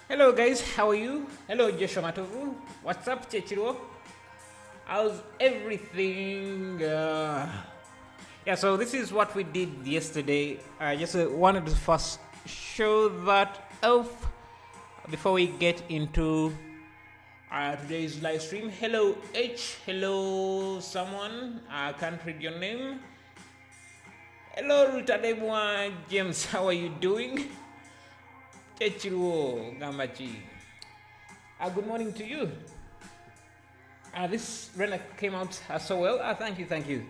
Hello guys, how are you? Hello Joshua Matovu. What's up Chechiro? How's everything? Yeah, so this is what we did yesterday. I just wanted to first show that off before we get into today's live stream. Hello H, hello someone, I can't read your name. Hello Rutadebwa James, how are you doing? Chechiro Gambachi. Good morning to you. This render came out so well. Thank you, thank you.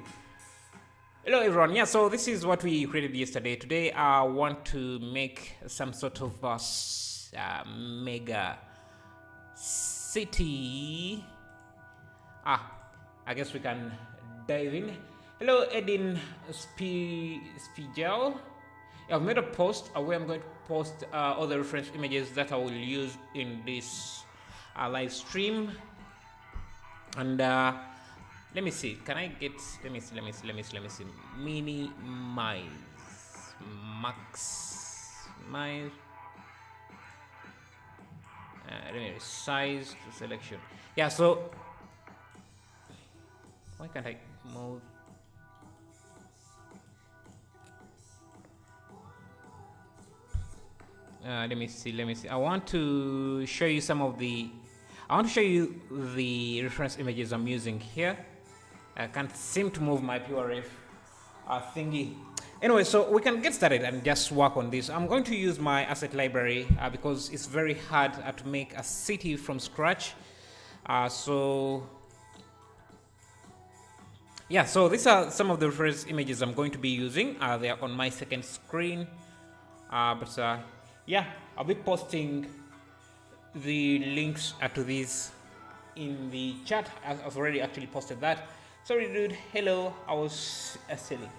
Hello everyone. Yeah, so this is what we created yesterday. Today I want to make some sort of mega city. I guess we can dive in. Hello Edin Spigel. I've made a post where I'm going to post all the reference images that I will use in this live stream. And let me see. Can I get? Let me see. Minimize, maximize. Let me size to selection. Yeah. So why can't I move? Let me see. I want to show you the reference images I'm using here. I can't seem to move my PureF thingy. Anyway, so we can get started and just work on this. I'm going to use my asset library because it's very hard to make a city from scratch. So these are some of the reference images I'm going to be using. They are on my second screen. Yeah, I'll be posting the links to these in the chat. I've already actually posted that. Sorry, dude. Hello, I was silly.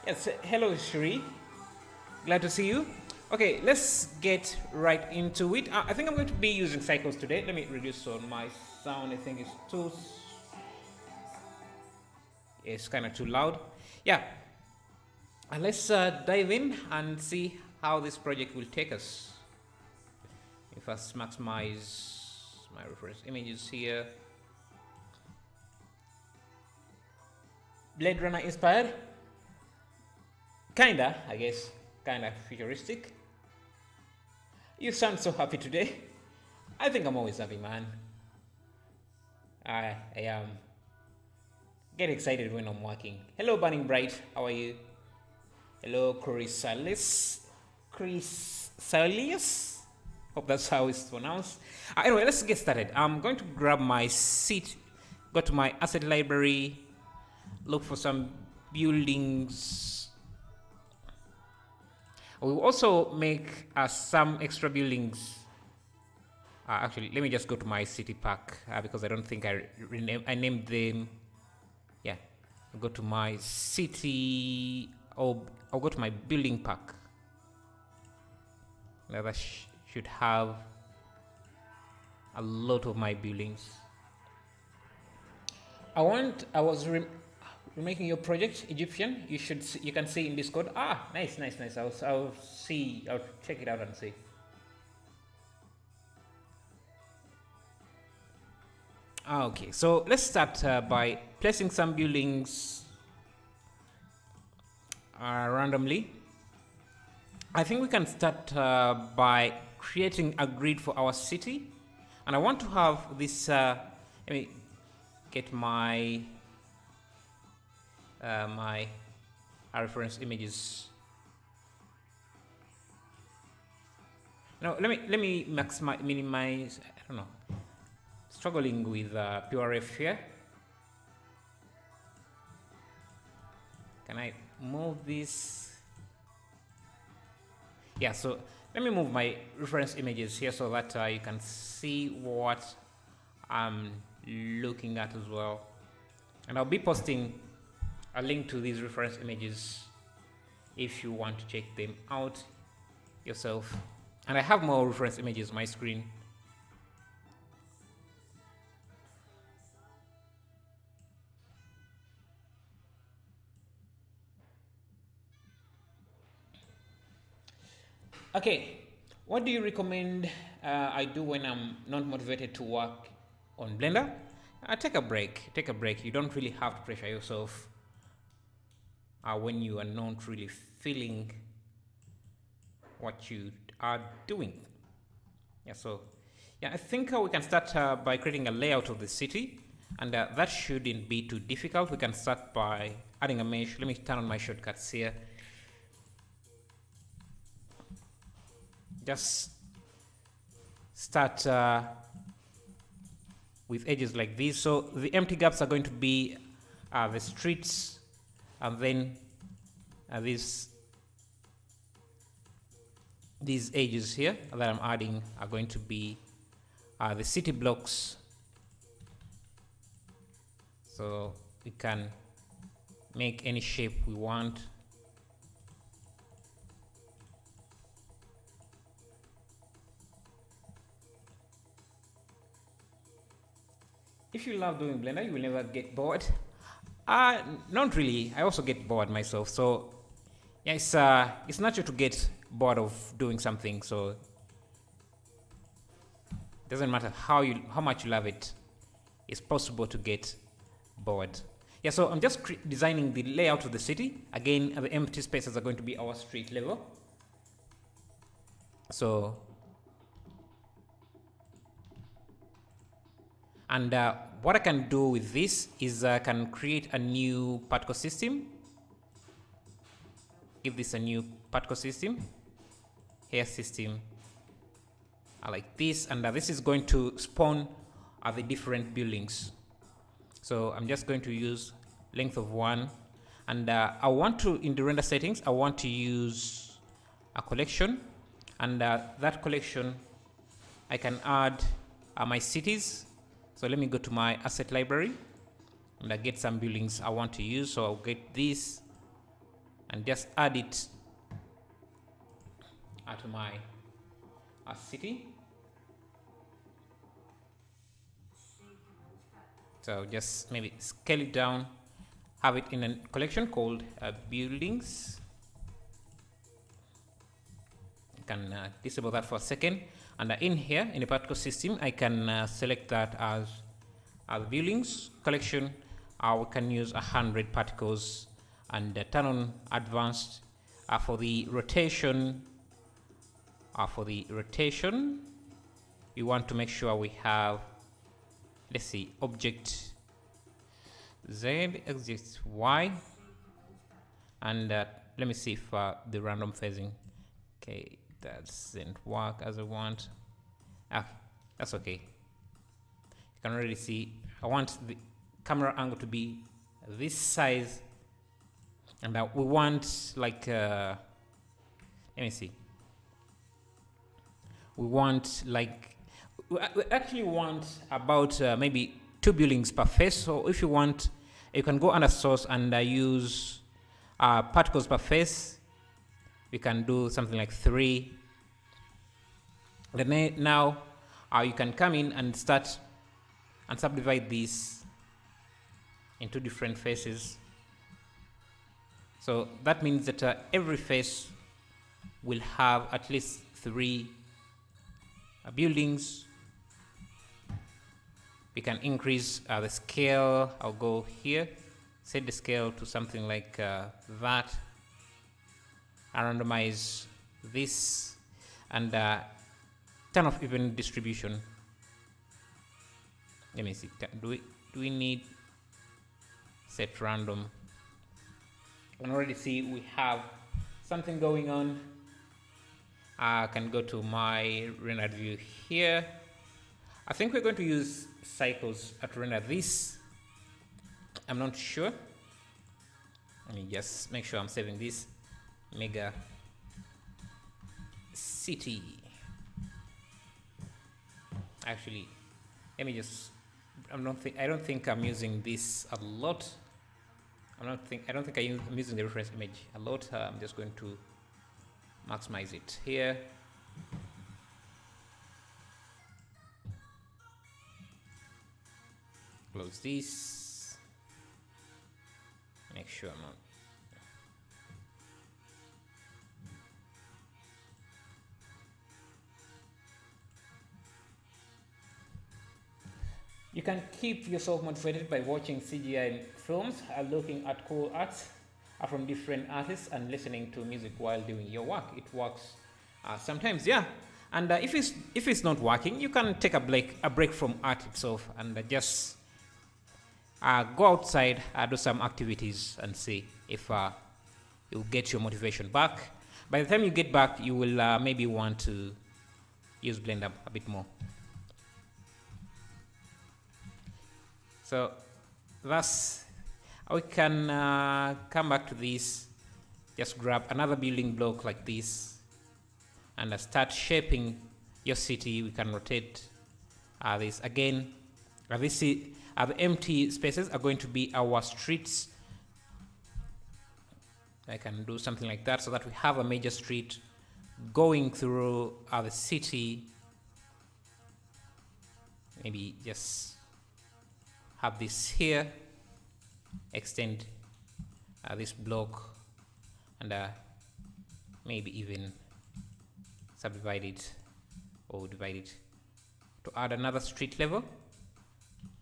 Yes, hello, Shri. Glad to see you. Okay, let's get right into it. I think I'm going to be using cycles today. Let me reduce on my sound. I think it's too. It's kind of too loud. Yeah. And let's dive in and see how this project will take us. If I maximize my reference images here. Blade Runner inspired? Kinda, I guess. Kinda futuristic. You sound so happy today. I think I'm always happy, man. I am. Get excited when I'm working. Hello, Burning Bright. How are you? Hello, Chrysalis. Hope that's how it's pronounced. Anyway, let's get started. I'm going to grab my seat, go to my asset library, look for some buildings. We'll also make some extra buildings. Actually, let me just go to my city pack because I don't think I named them. Yeah, I'll go to my city. I'll go to my building pack. That should have a lot of my buildings. I was remaking your project, Egyptian. You can see in Discord. Nice. I'll check it out and see. Okay, so let's start by placing some buildings randomly. I think we can start by creating a grid for our city, and I want to have this. Let me get my my reference images. No, let me minimize. I don't know. Struggling with PureF here. Can I move this? Yeah, so let me move my reference images here so that you can see what I'm looking at as well. And I'll be posting a link to these reference images if you want to check them out yourself. And I have more reference images on my screen. Okay, what do you recommend I do when I'm not motivated to work on Blender. Take a break. Take a break. You don't really have to pressure yourself when you are not really feeling what you are doing. Yeah, so yeah, I think we can start by creating a layout of the city, and that shouldn't be too difficult. We can start by adding a mesh. Let me turn on my shortcuts here. Just start with edges like this. So the empty gaps are going to be the streets, and then these edges here that I'm adding are going to be the city blocks. So we can make any shape we want. If you love doing Blender, you will never get bored. Not really. I also get bored myself. So yeah, it's natural to get bored of doing something. So it doesn't matter how much you love it. It's possible to get bored. Yeah. So I'm just designing the layout of the city. Again, the empty spaces are going to be our street level. So. And what I can do with this is I can create a new particle system. Give this a new particle system, hair system, like this, and this is going to spawn the different buildings. So I'm just going to use length of 1, and I want to, in the render settings, I want to use a collection, and that collection I can add my cities. So let me go to my asset library and I get some buildings I want to use. So I'll get this and just add it to my city. So just maybe scale it down, have it in a collection called buildings. You can disable that for a second. And in here, in the particle system, I can select that as buildings collection. We can use 100 particles and turn on advanced for the rotation. We want to make sure we have, let's see, object Z, object Y, and let me see if the random phasing. Okay. That doesn't work as I want. That's okay. You can already see I want the camera angle to be this size, and we want like let me see. We want like we actually want about maybe 2 buildings per face. So if you want, you can go under source and use particles per face. We can do something like 3. Then now you can come in and start and subdivide these into different faces. So that means that every face will have at least 3 buildings. We can increase the scale. I'll go here, set the scale to something like that. I randomize this and turn off even distribution. Let me see. Do we need set random? You can already see we have something going on. I can go to my rendered view here. I think we're going to use cycles to render this. I'm not sure. Let me just make sure I'm saving this. Mega city. Actually, let me just. I don't think I'm using this a lot. I don't think I'm using the reference image a lot. I'm just going to maximize it here. Close this. Make sure I'm not. You can keep yourself motivated by watching CGI films, looking at cool arts from different artists, and listening to music while doing your work. It works sometimes, yeah. And if it's not working, you can take a break from art itself, and just go outside, do some activities, and see if you get your motivation back. By the time you get back, you will maybe want to use Blender a bit more. So thus we can come back to this, just grab another building block like this, and start shaping your city. We can rotate this again. The empty spaces are going to be our streets. I can do something like that so that we have a major street going through the city. Maybe just have this here, extend this block, and maybe even subdivide it or divide it to add another street level,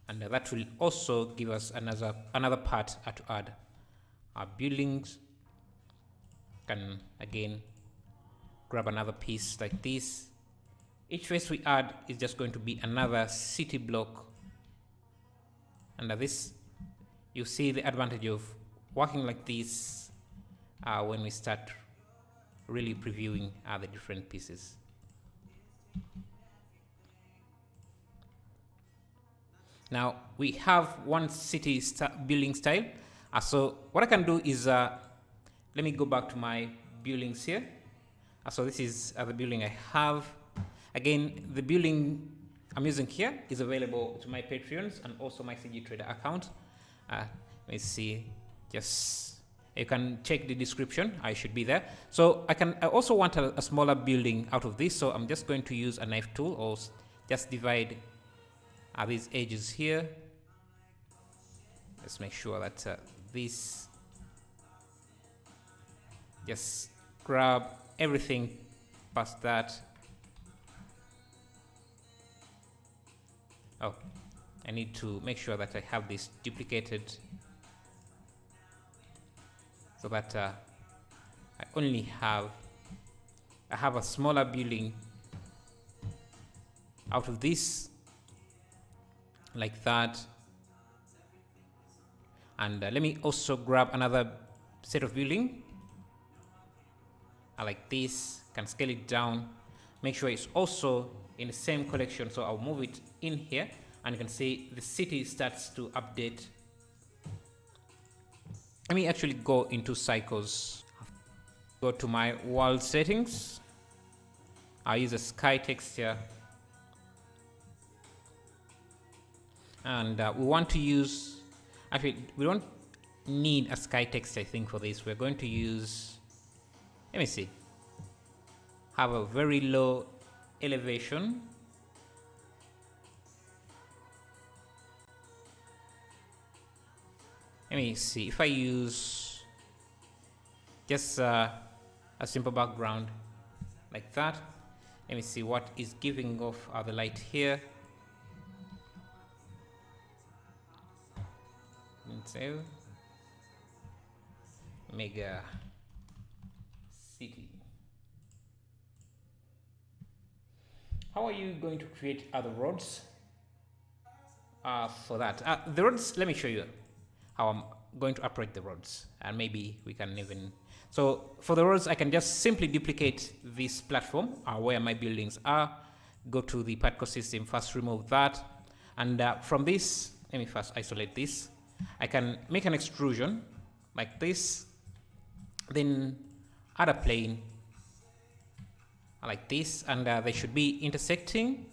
and that will also give us another part to add our buildings. Can again grab another piece like this. Each face we add is just going to be another city block. And this, you see the advantage of working like this when we start really previewing the different pieces. Now we have one city building style. So what I can do is, let me go back to my buildings here. So this is the building I have. Again, the building I'm using here is available to my Patreons and also my CG Trader account. Let me see, just you can check the description. I should be there. So I also want a smaller building out of this. So I'm just going to use a knife tool, or just divide these edges here. Let's make sure that this, just grab everything past that. Oh, I need to make sure that I have this duplicated so that I have a smaller building out of this, like that. And let me also grab another set of building like this. Can scale it down, make sure it's also in the same collection. So I'll move it in here, and you can see the city starts to update. Let me actually go into cycles, go to my world settings. I'll use a sky texture, and we want to use, actually we don't need a sky texture I think for this. We're going to use, let me see, have a very low elevation. Let me see if I use just a simple background like that. Let me see what is giving off the light here. Save. Mega city. How are you going to create other roads for that? The roads, let me show you how I'm going to operate the roads, and maybe we can even, so for the roads I can just simply duplicate this platform where my buildings are, go to the particle system, first remove that, and from this, let me first isolate this. I can make an extrusion like this, then add a plane like this, and they should be intersecting.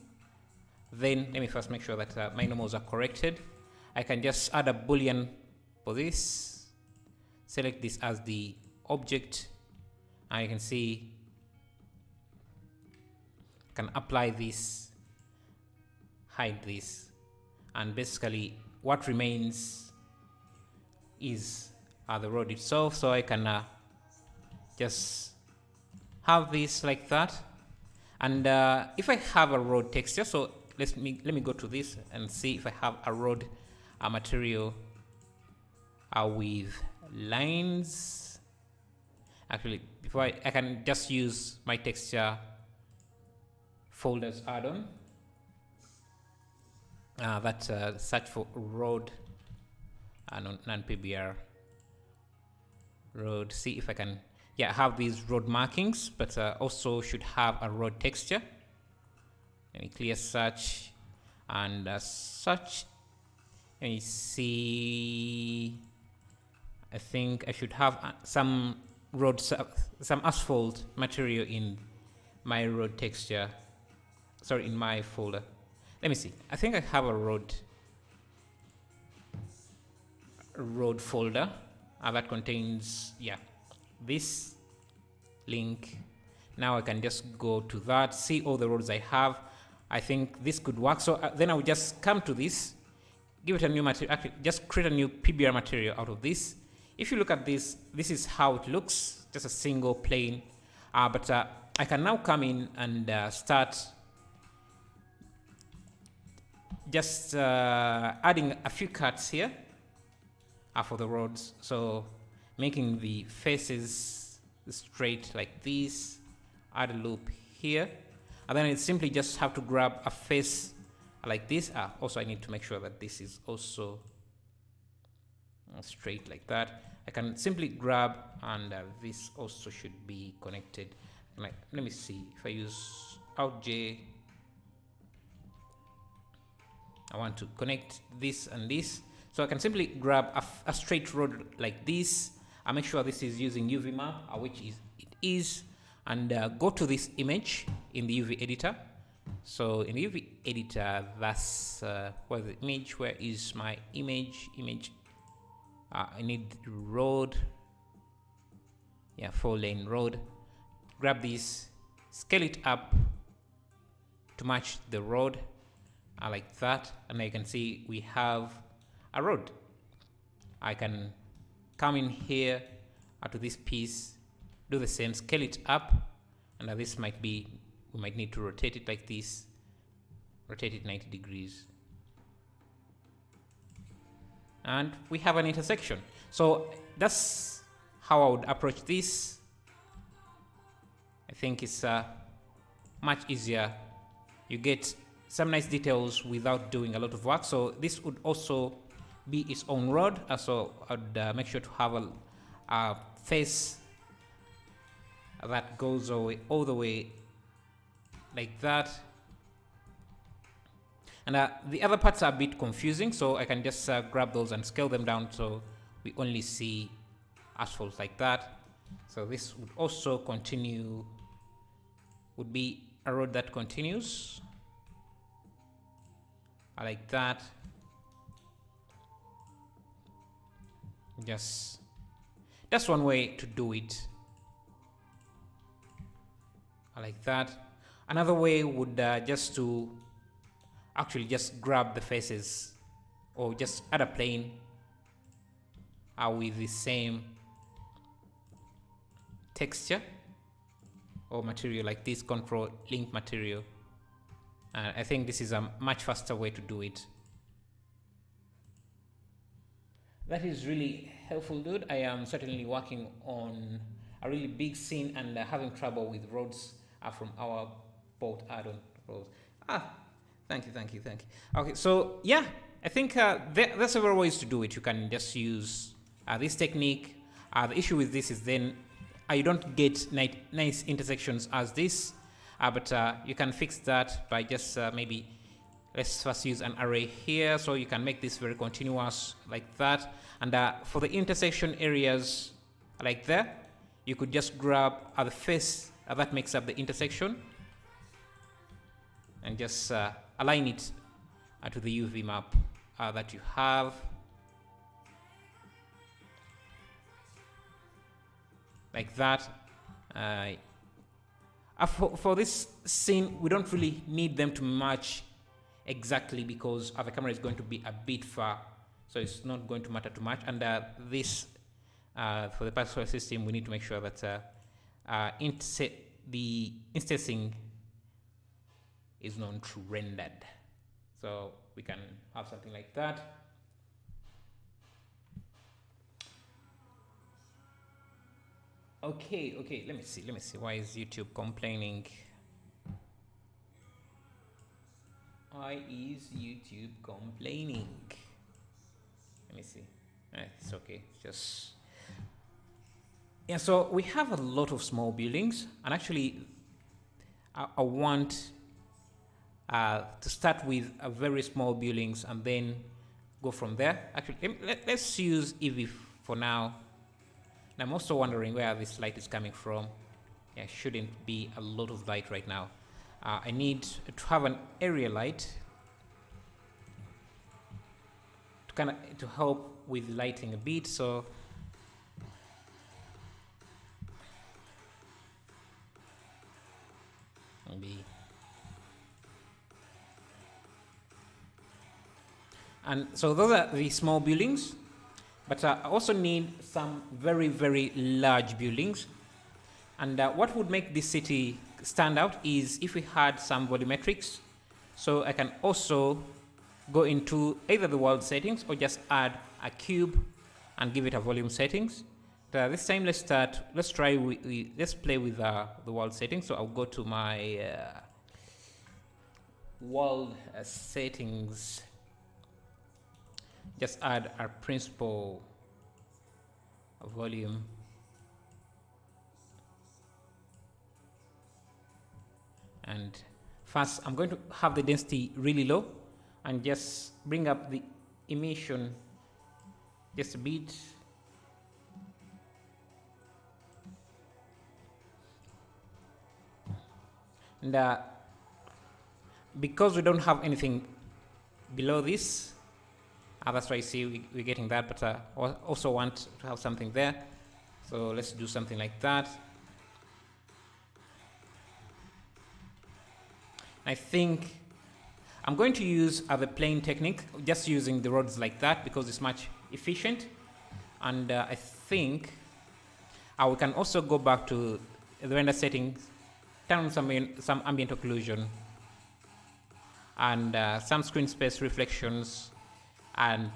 Then let me first make sure that my normals are corrected. I can just add a boolean for this, select this as the object, and you can see I can apply this, hide this, and basically what remains is the road itself. So I can just have this like that, and if I have a road texture, so let me go to this and see if I have a road material with lines. Actually, before I can just use my texture folders add-on that search for road non-PBR road. See if I can have these road markings, but also should have a road texture. Let me clear search and search. Let me see. I think I should have some some asphalt material in my road texture. Sorry, in my folder. Let me see. I think I have a road folder that contains this link. Now I can just go to that, see all the roads I have. I think this could work. So then I will just come to this, give it a new material, actually just create a new PBR material out of this. If you look at this, this is how it looks, just a single plane. But I can now come in and start just adding a few cuts here for the roads. So making the faces straight like this, add a loop here, and then it simply just have to grab a face like this. Also I need to make sure that this is also straight like that. I can simply grab, and this also should be connected. Let me see if I use Alt J. I want to connect this and this, so I can simply grab a straight road like this. I make sure this is using UV map, which it is, and go to this image in the UV editor. So in the UV editor, that's where the image. Where is my image? I need road. 4-lane road. Grab this, scale it up to match the road. Like that, and I can see we have a road. I can come in here to this piece, do the same, scale it up, and this might be, we might need to rotate it like this, rotate it 90 degrees. And we have an intersection. So that's how I would approach this. I think it's much easier. You get some nice details without doing a lot of work. So this would also be its own road. So I'd make sure to have a face that goes all the way like that. And the other parts are a bit confusing, so I can just grab those and scale them down so we only see asphalt like that. So this would also continue, would be a road that continues like that. Just that's one way to do it, like that. Another way would just to actually just grab the faces, or just add a plane with the same texture or material like this, control link material. I think this is a much faster way to do it. That is really helpful, dude. I am certainly working on a really big scene and having trouble with roads from our boat add-on roads. Thank you. Okay, so yeah, I think there's several ways to do it. You can just use this technique. The issue with this is then you don't get nice intersections as this, but you can fix that by just maybe, let's first use an array here, so you can make this very continuous like that. And for the intersection areas like there, you could just grab the face that makes up the intersection and just align it to the UV map that you have. Like that. For this scene, we don't really need them to match exactly because the camera is going to be a bit far, so it's not going to matter too much. And this, for the particle system, we need to make sure that the instancing is known to rendered. So we can have something like that. Okay, let me see. Why is YouTube complaining? Why is YouTube complaining? Let me see. It's okay. Just yeah. So we have a lot of small buildings, and actually, I want to start with a very small buildings and then go from there. Actually, let's use Eevee for now. And I'm also wondering where this light is coming from. Yeah, shouldn't be a lot of light right now. I need to have an area light to help with lighting a bit. So maybe, and so those are the small buildings, but I also need some very, very large buildings. And what would make this city stand out is if we had some volumetrics. So I can also go into either the world settings or just add a cube and give it a volume settings. This time let's play with the world settings. So I'll go to my world settings, just add our principal volume, and first I'm going to have the density really low and just bring up the emission just a bit. And because we don't have anything below this, that's why I see we're getting that, but I also want to have something there. So let's do something like that. I think I'm going to use the plane technique, just using the roads like that because it's much efficient. And I think we can also go back to the render settings, turn on some ambient occlusion and some screen space reflections, and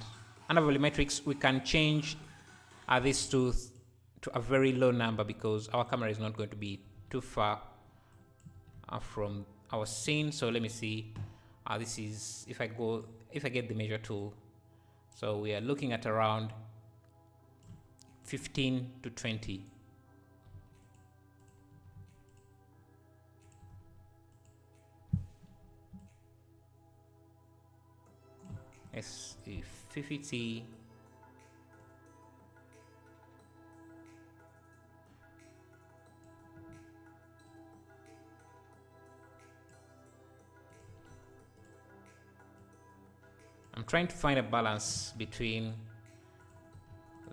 under volumetrics we can change this to a very low number because our camera is not going to be too far from our scene. So let me see. This is if I get the measure tool. So we are looking at around 15 to 20. It's 50. I'm trying to find a balance between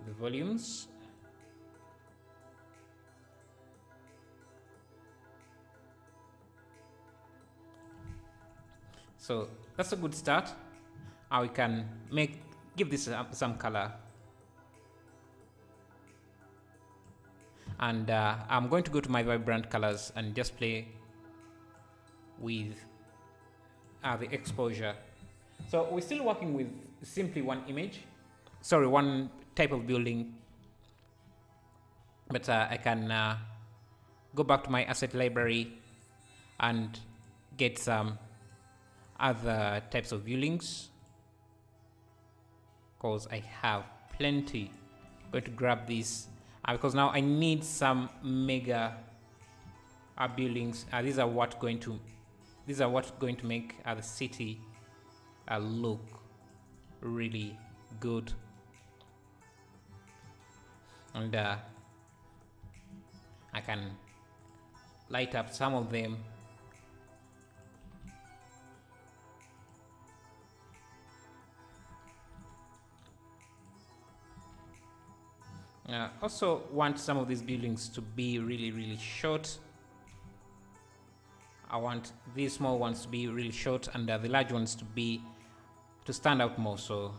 the volumes. So that's a good start. We can give this some color. And I'm going to go to my vibrant colors and just play with the exposure. So we're still working with simply one type of building, but I can go back to my asset library and get some other types of buildings because I have plenty. I'm going to grab this because now I need some mega buildings. These are what's going to make the city look really good. And I can light up some of them. Also want some of these buildings to be really, really short. I want these small ones to be really short and the large ones to stand out more. So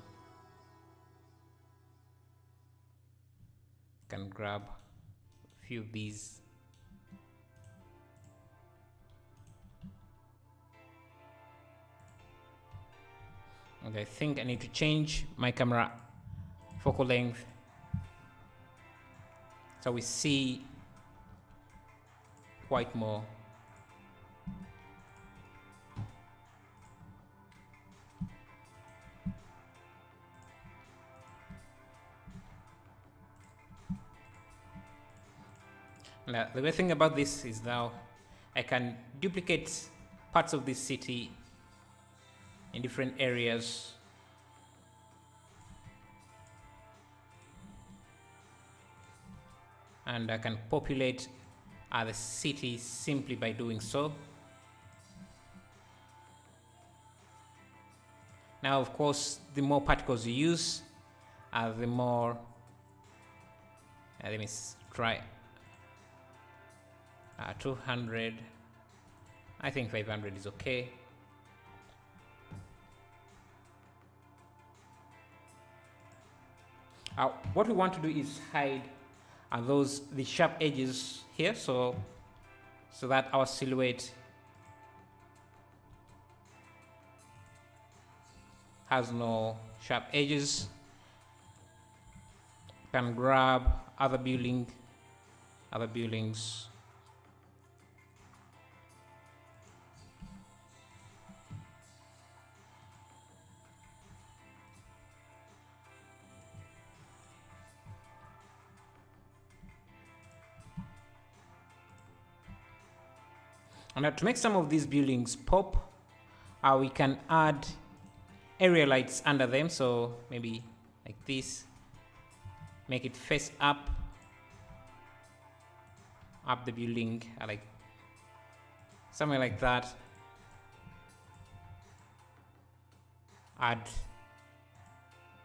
I can grab a few of these. And I think I need to change my camera focal length so we see quite more. Now, the great thing about this is now I can duplicate parts of this city in different areas. And I can populate the city simply by doing so. Now, of course, the more particles you use, the more. Let me try 200. I think 500 is okay. What we want to do is hide the sharp edges here, so that our silhouette has no sharp edges. Can grab other buildings. And now to make some of these buildings pop, we can add area lights under them. So maybe like this, make it face up the building, like something like that. Add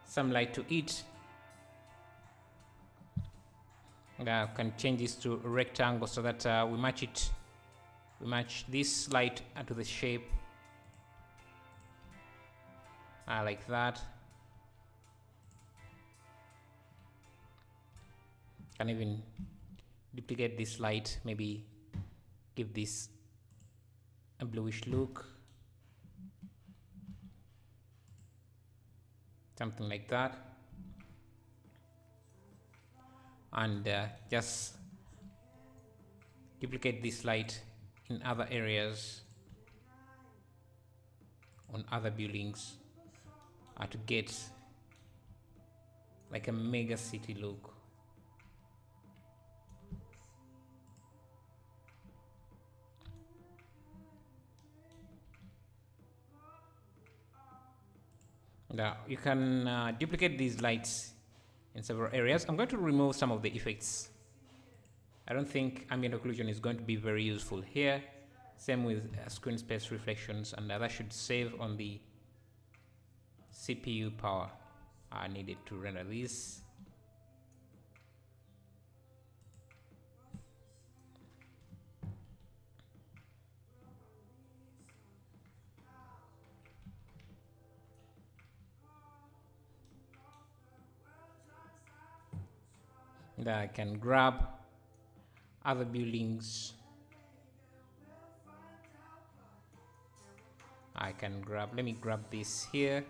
some light to it. And I can change this to a rectangle so that we match it. We match this light to the shape, like that. Can even duplicate this light, maybe give this a bluish look, something like that, and just duplicate this light in other areas on other buildings to get like a mega city look. Now you can duplicate these lights in several areas. I'm going to remove some of the effects. I don't think ambient occlusion is going to be very useful here. Same with screen space reflections, and that should save on the CPU power needed to render this. And I can grab other buildings. Let me grab this here.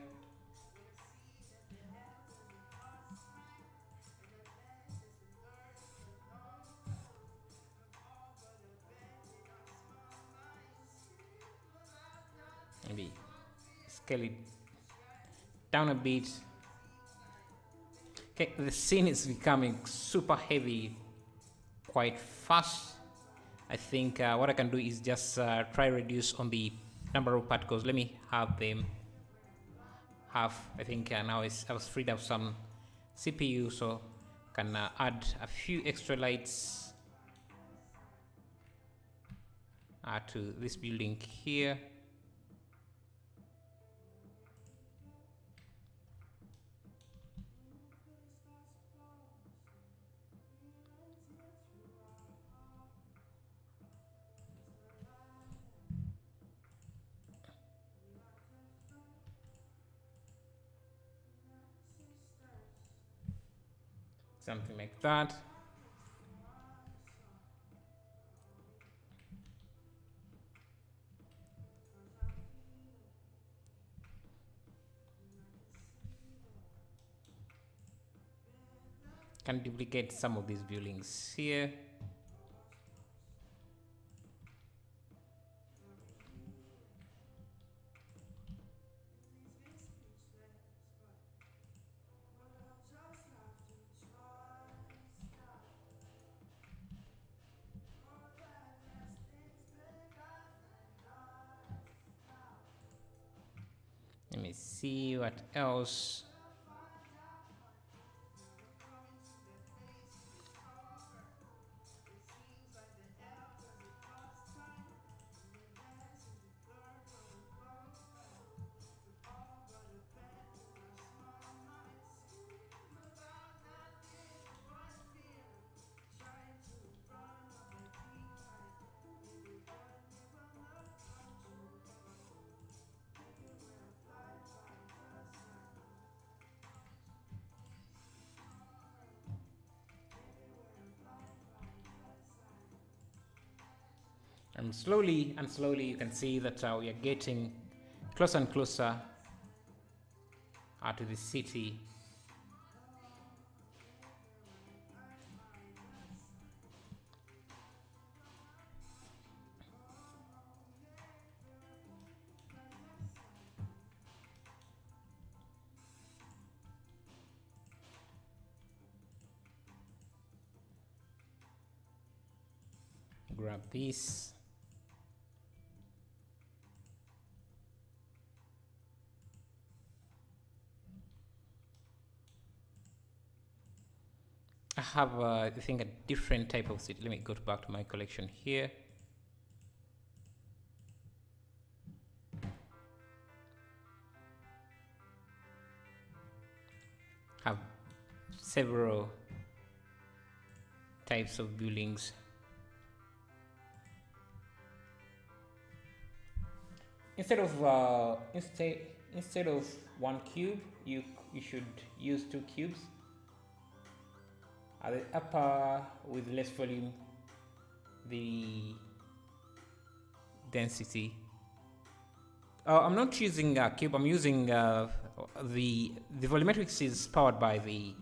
Maybe scale it down a bit. Okay, the scene is becoming super heavy quite fast. I think what I can do is just try reduce on the number of particles. Let me have them half. I think now I was freed up some CPU, so can add a few extra lights to this building here. Something like that. Can duplicate some of these buildings here. Let me see what else. And slowly you can see that we are getting closer and closer to the city. Grab this. I have, I think, a different type of city. Let me go back to my collection here. Have several types of buildings. Instead of one cube, you should use 2 cubes. At the upper with less volume, the density. I'm not using a cube. I'm using the volumetrics is powered by the.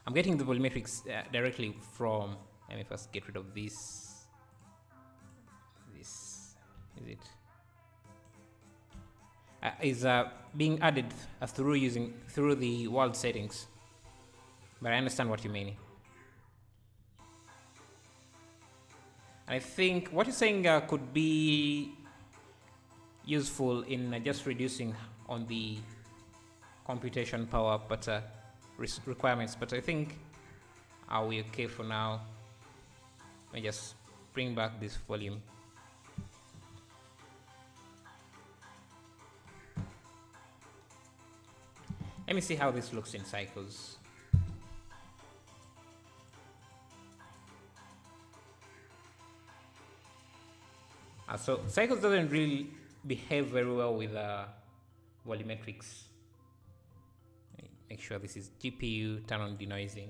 I'm getting the volumetrics directly from. Let me first get rid of this. This is it. Is being added through the world settings. But I understand what you mean. And I think what you're saying could be useful in just reducing on the computation power but requirements. But I think we're okay for now. Let me just bring back this volume. Let me see how this looks in cycles. So cycles doesn't really behave very well with volumetrics. Make sure this is GPU, turn on denoising.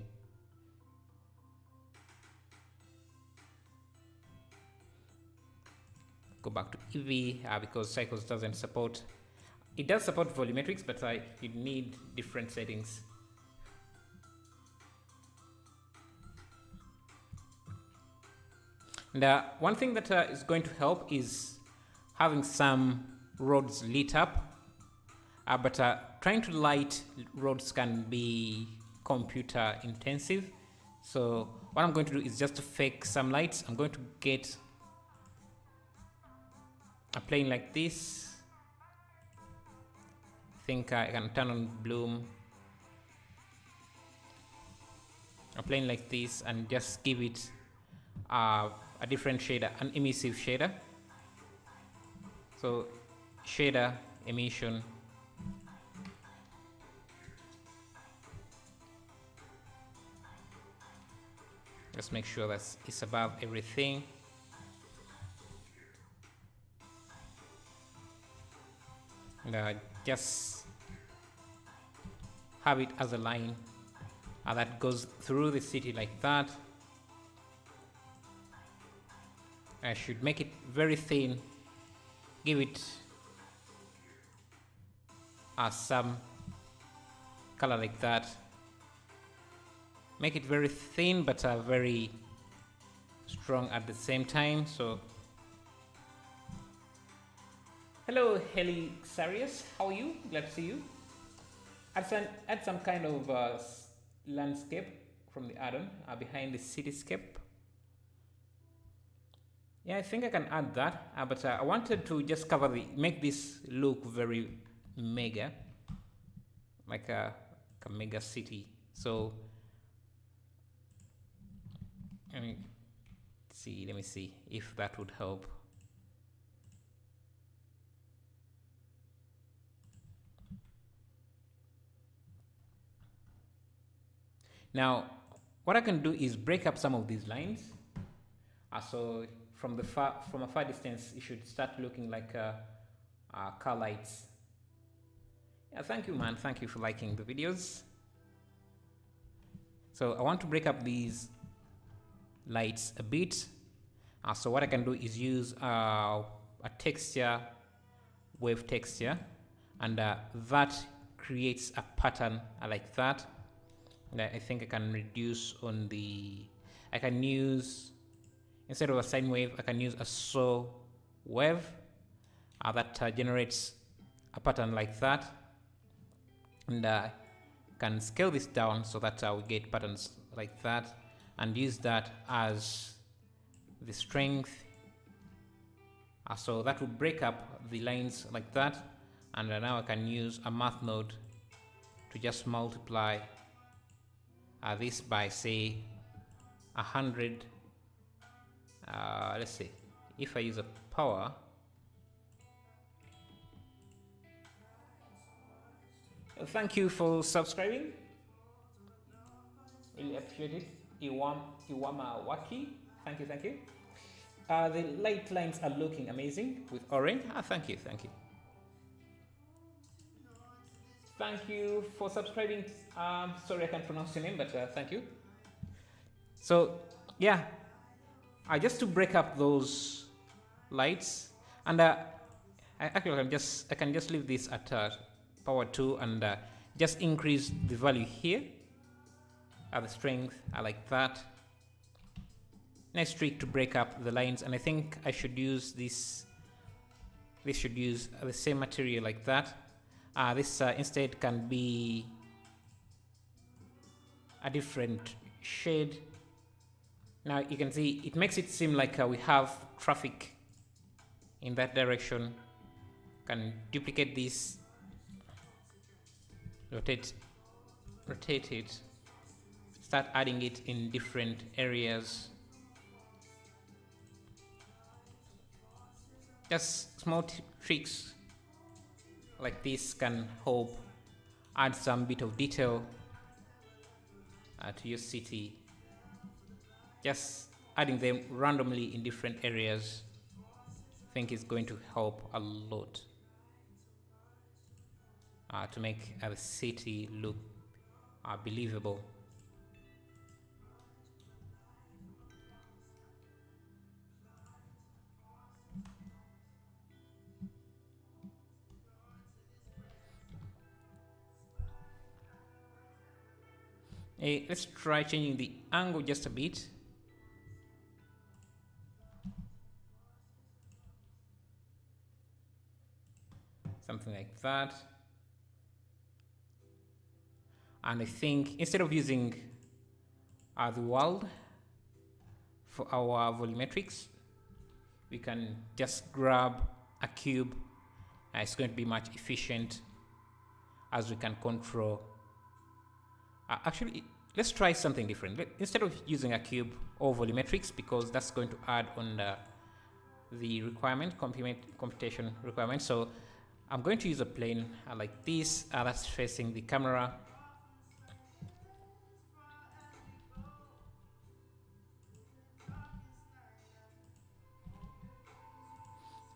Go back to EV because cycles doesn't support. It does support volumetrics, but you need different settings. And one thing that is going to help is having some roads lit up, but trying to light roads can be computer intensive. So what I'm going to do is just to fake some lights. I'm going to get a plane like this. I think I can turn on bloom. A plane like this and just give it a different shader, an emissive shader. So shader, emission. Just make sure that it's above everything. And just have it as a line that goes through the city like that. I should make it very thin, give it some color like that, make it very thin but very strong at the same time. So hello Helixarius, how are you? Glad to see you. Add some kind of landscape from the add-on behind the cityscape. Yeah, I think I can add that, but I wanted to just make this look very mega, like a mega city. So let me see if that would help. Now, what I can do is break up some of these lines. So from a far distance, it should start looking like car lights. Yeah, thank you, man. Thank you for liking the videos. So I want to break up these lights a bit. So what I can do is use a texture, wave texture, and that creates a pattern like that. And I think I can reduce on the, I can use, instead of a sine wave, I can use a saw wave that generates a pattern like that. And I can scale this down so that we get patterns like that, and use that as the strength. So that will break up the lines like that. And now I can use a math node to just multiply this by, say, 100. Let's see, if I use a power, thank you for subscribing, really appreciate it. Iwama Waki, thank you. The light lines are looking amazing with orange. Thank you. Thank you for subscribing. Sorry I can't pronounce your name, but thank you. So yeah, just to break up those lights, and I can just leave this at power 2 and just increase the value here at the strength. I like that. Nice trick to break up the lines, and I think I should use this. This should use the same material like that. This instead can be a different shade. Now you can see it makes it seem like we have traffic in that direction. Can duplicate this, rotate it, start adding it in different areas. Just small tricks like this can help add some bit of detail to your city. Just adding them randomly in different areas, I think is going to help a lot to make a city look believable. Let's try changing the angle just a bit. Something like that. And I think instead of using the world for our volumetrics, we can just grab a cube. It's going to be much efficient as we can control. Actually, let's try something different. Instead of using a cube or volumetrics, because that's going to add on the requirement, computation requirement. So I'm going to use a plane like this that's facing the camera.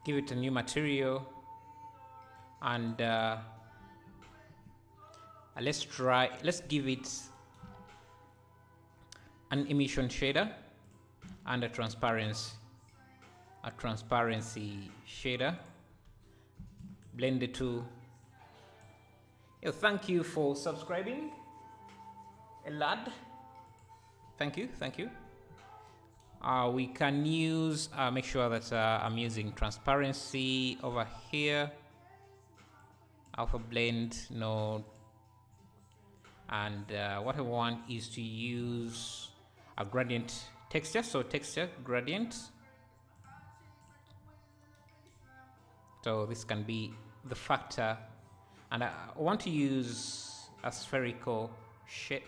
Give it a new material, and let's give it an emission shader and a transparency shader. Blend the two. Thank you for subscribing, Elad. Thank you, thank you. We can use, make sure that I'm using transparency over here. Alpha blend, no. And what I want is to use a gradient texture. So texture, gradient. So this can be the factor. And I want to use a spherical shape.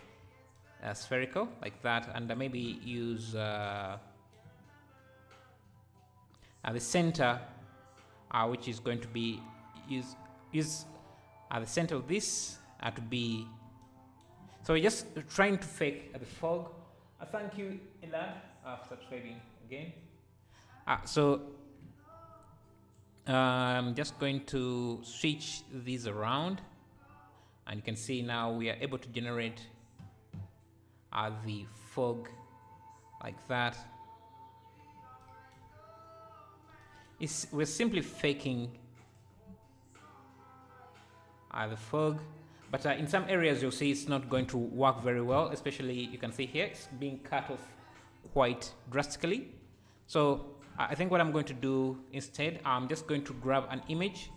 Spherical like that, and maybe use the center, which is going to be use the center of this to be. So we're just trying to fake the fog. Thank you, Elad, for subscribing again. So I'm just going to switch these around, and you can see now we are able to generate the fog like that. We're simply faking the fog, but in some areas you'll see it's not going to work very well, especially you can see here it's being cut off quite drastically. So I think what I'm going to do instead, I'm just going to grab an image.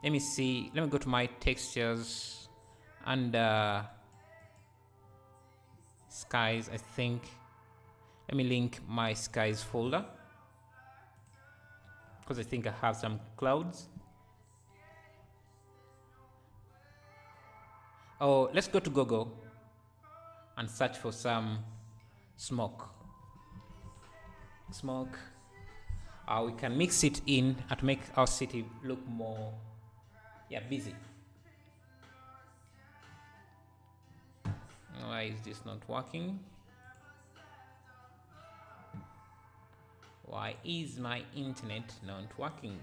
Let me see, let me go to my textures and skies, I think. Let me link my skies folder because I think I have some clouds. Oh, let's go to Google and search for some smoke. Smoke. We can mix it in to make our city look more, busy. Why is this not working? Why is my internet not working?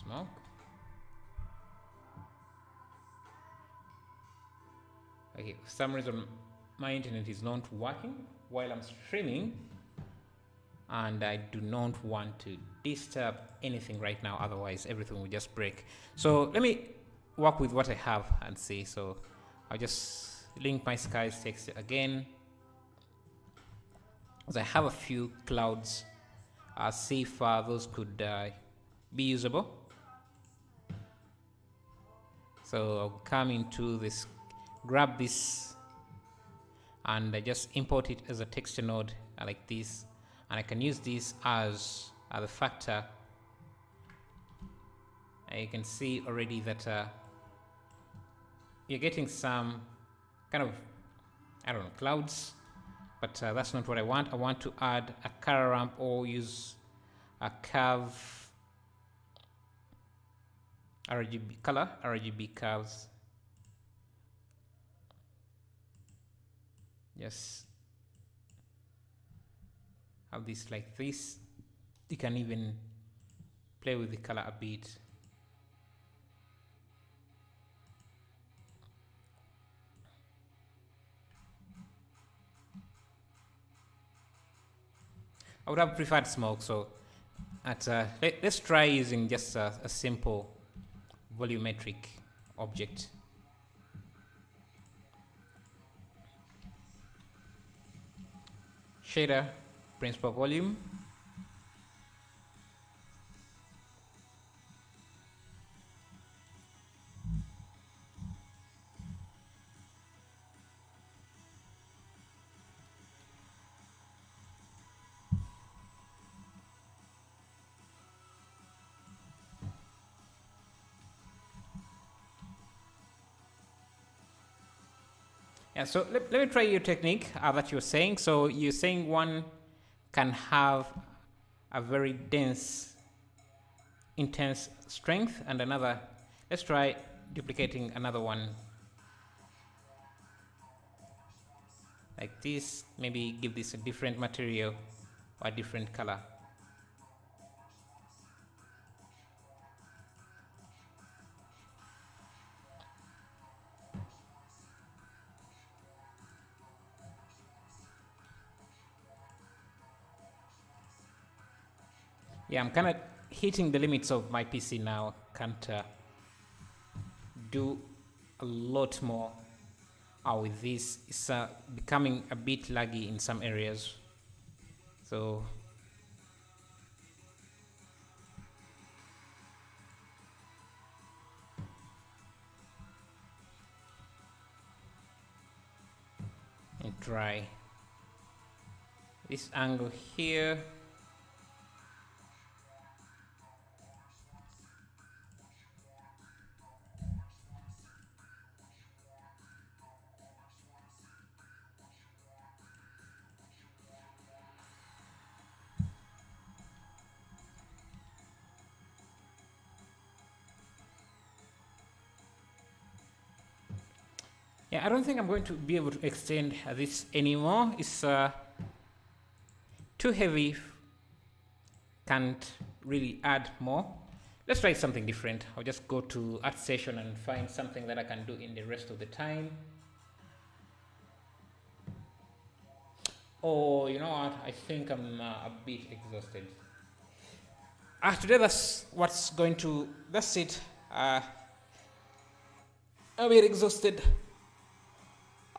Smoke. Okay, for some reason my internet is not working while I'm streaming, and I do not want to disturb anything right now, otherwise everything will just break. So let me work with what I have and see. So I'll just link my skies text again, as I have a few clouds. See if those could be usable. So I'll come into this, grab this, and I just import it as a texture node like this, and I can use this as the factor. And you can see already that you're getting some kind of, I don't know, clouds, but that's not what I want. I want to add a color ramp or use a curve, RGB color, RGB curves. Just have this like this. You can even play with the color a bit. I would have preferred smoke, so let's try using just a simple volumetric object. Shader, principal volume. Yeah, so let me try your technique that you're saying. So you're saying one can have a very dense, intense strength, and another, let's try duplicating another one like this. Maybe give this a different material or a different color. Yeah, I'm kind of hitting the limits of my PC now. can't do a lot more with this. It's becoming a bit laggy in some areas, so and try this angle here. Yeah, I don't think I'm going to be able to extend this anymore. It's too heavy. Can't really add more. Let's try something different. I'll just go to art session and find something that I can do in the rest of the time. Oh, you know what? I think I'm a bit exhausted. Today that's it. A bit exhausted.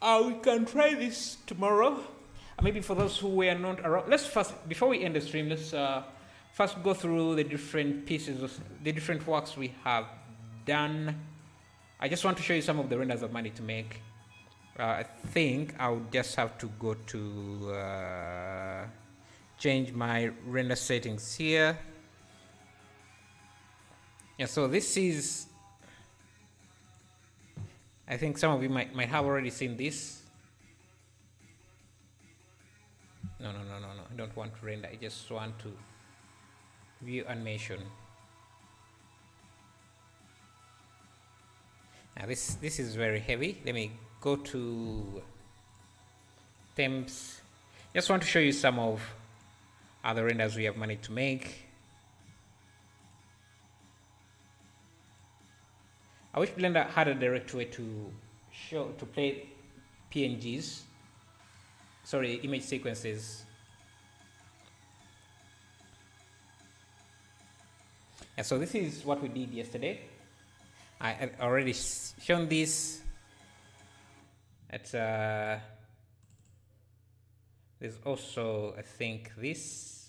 We can try this tomorrow. Maybe for those who were not around, let's first, before we end the stream, let's first go through the different pieces of the different works we have done. I just want to show you some of the renders I've managed to make. I think I'll just have to go to change my render settings here. Yeah, so this is, I think some of you might have already seen this. No, I don't want to render. I just want to view animation. Now this is very heavy. Let me go to temps. Just want to show you some of other renders we have managed to make. I wish Blender had a direct way to play PNGs. Sorry, image sequences. And so this is what we did yesterday. I had already shown this. There's also, I think, this.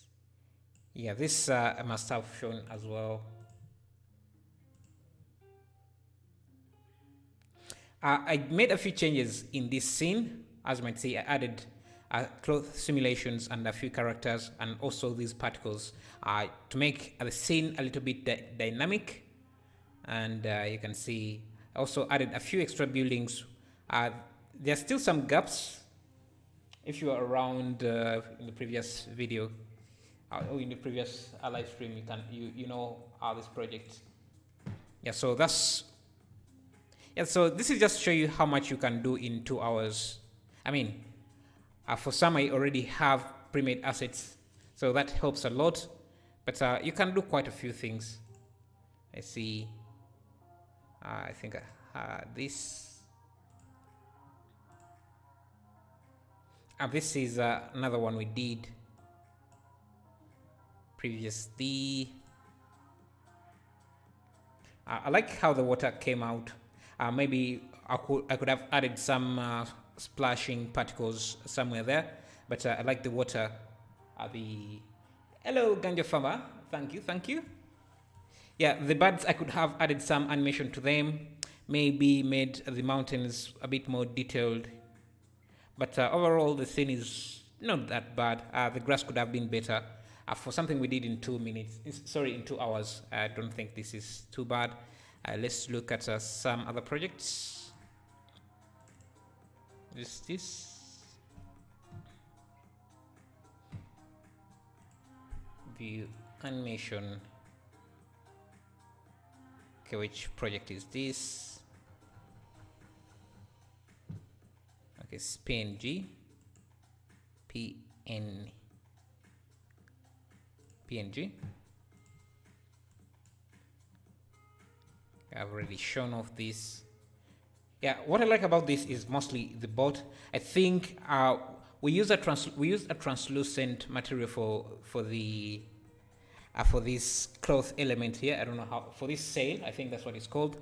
Yeah, this I must have shown as well. I made a few changes in this scene. As you might see, I added cloth simulations and a few characters, and also these particles to make the scene a little bit dynamic. And you can see I also added a few extra buildings. There's still some gaps. If you are around in the previous video or in the previous live stream, you know this project. Yeah, so that's. Yeah, so this is just to show you how much you can do in 2 hours. I mean, for some I already have pre-made assets, so that helps a lot. But you can do quite a few things. I see. I think this. This is another one we did previously. I like how the water came out. Maybe I could have added some splashing particles somewhere there, but I like the water. Hello, Ganja Farmer. Thank you. Yeah, the birds, I could have added some animation to them, maybe made the mountains a bit more detailed. But overall, the scene is not that bad. The grass could have been better. For something we did in 2 minutes, in 2 hours, I don't think this is too bad. Let's look at some other projects. This view animation. Okay, which project is this? Okay, it's PNG. PNG. I've already shown off this. Yeah, what I like about this is mostly the boat. I think we use a translucent material for the for this cloth element here. I don't know how, for this sail, I think that's what it's called.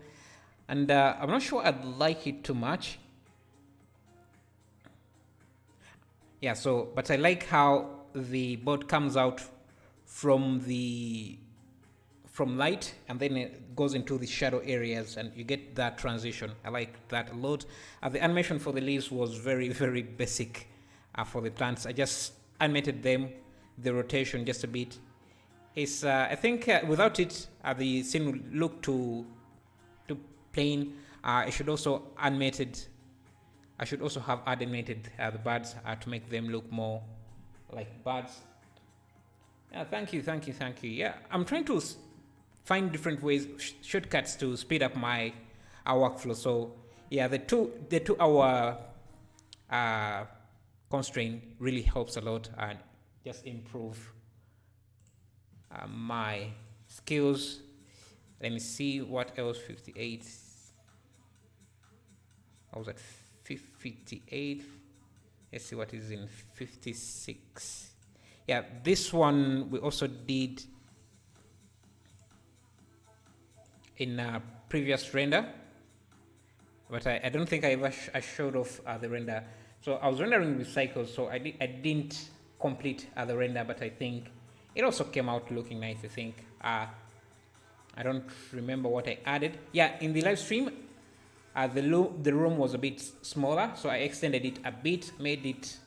And I'm not sure I'd like it too much. Yeah, so, but I like how the boat comes out from light and then it goes into the shadow areas and you get that transition. I like that a lot. The animation for the leaves was very, very basic for the plants. I just animated them, the rotation just a bit. It's, I think without it, the scene would look too plain. I should also have animated the birds to make them look more like birds. Yeah, thank you. Yeah, I'm trying to find different ways, shortcuts to speed up my workflow. So yeah, the 2 hour constraint really helps a lot and just improve my skills. Let me see what else. 58. I was at 58. Let's see what is in 56. Yeah, this one we also did in a previous render, but I don't think I ever showed off the render. So I was rendering with cycles, so I didn't complete the render, but I think it also came out looking nice. I think I don't remember what I added. Yeah, in the live stream, the room was a bit smaller, so I extended it a bit, made it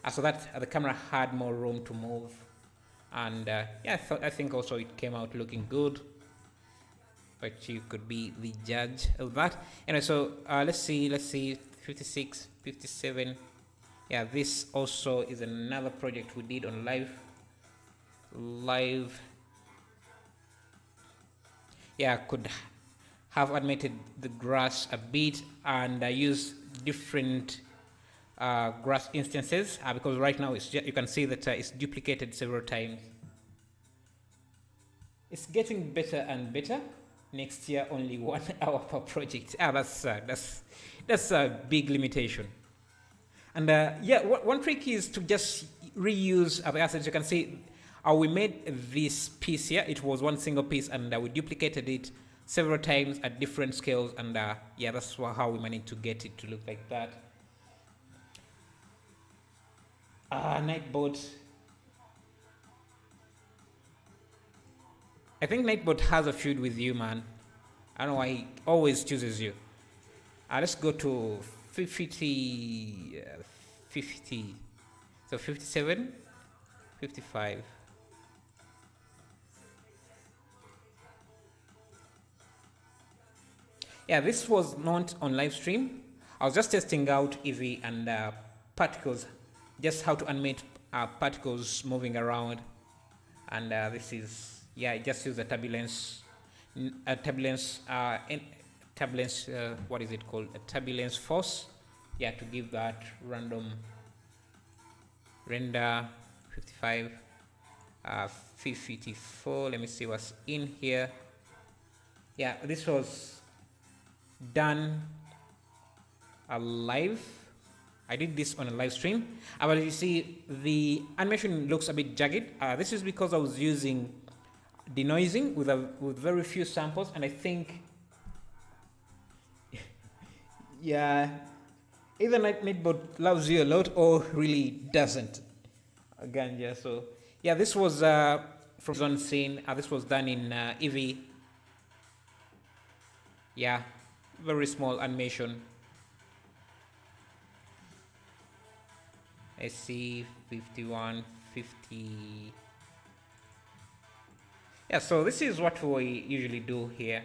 so that the camera had more room to move. And yeah, I think also it came out looking good, but you could be the judge of that. Anyway, so let's see, 56, 57. Yeah, this also is another project we did on live. Yeah, I could have animated the grass a bit and use different grass instances because right now it's you can see that it's duplicated several times. It's getting better and better. Next year, only 1 hour per project. That's a big limitation. And yeah, one trick is to just reuse the assets. You can see we made this piece here. It was one single piece, and we duplicated it several times at different scales. And yeah, that's how we managed to get it to look like that. Nightbot. I think Nightbot has a feud with you, man. I don't know why he always chooses you. Let's go to 50. So 57, 55. Yeah, this was not on live stream. I was just testing out Eevee and particles, just how to animate particles moving around. And this is, yeah, I just use a turbulence, what is it called? A turbulence force. Yeah, to give that random render. 55, 54. Let me see what's in here. Yeah, this was done live. I did this on a live stream. But you see, the animation looks a bit jagged. This is because I was using denoising with very few samples, and I think, yeah, either Nightbot loves you a lot or really doesn't. Again, yeah. So yeah, this was from zone scene. This was done in Eevee. Yeah, very small animation. I see 51, 50. Yeah, so this is what we usually do here.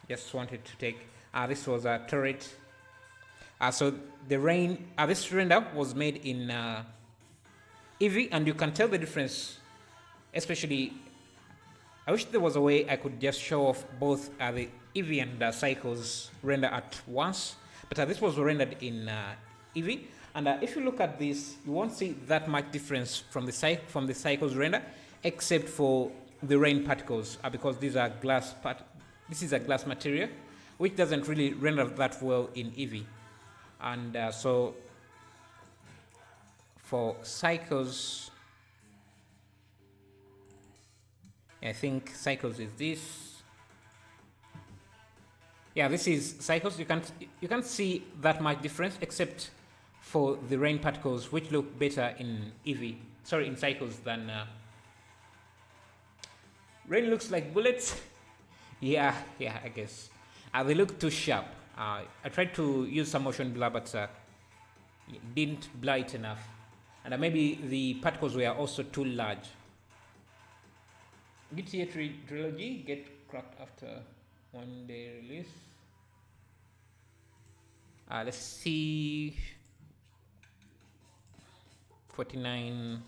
Just wanted to take, this was a turret. So the rain, this render was made in Eevee, and you can tell the difference, especially, I wish there was a way I could just show off both the Eevee and Cycles render at once, but this was rendered in Eevee. And if you look at this, you won't see that much difference from the Cycles render, except for the rain particles, because these are this is a glass material, which doesn't really render that well in Eevee. And so for Cycles, I think cycles is this. Yeah, this is cycles. You can't see that much difference except for the rain particles, which look better in in cycles than rain looks like bullets. Yeah, I guess. They look too sharp. I tried to use some motion blur, but it didn't blur it enough. And maybe the particles were also too large. GTA trilogy get cracked after 1 day release. Let's see. 49.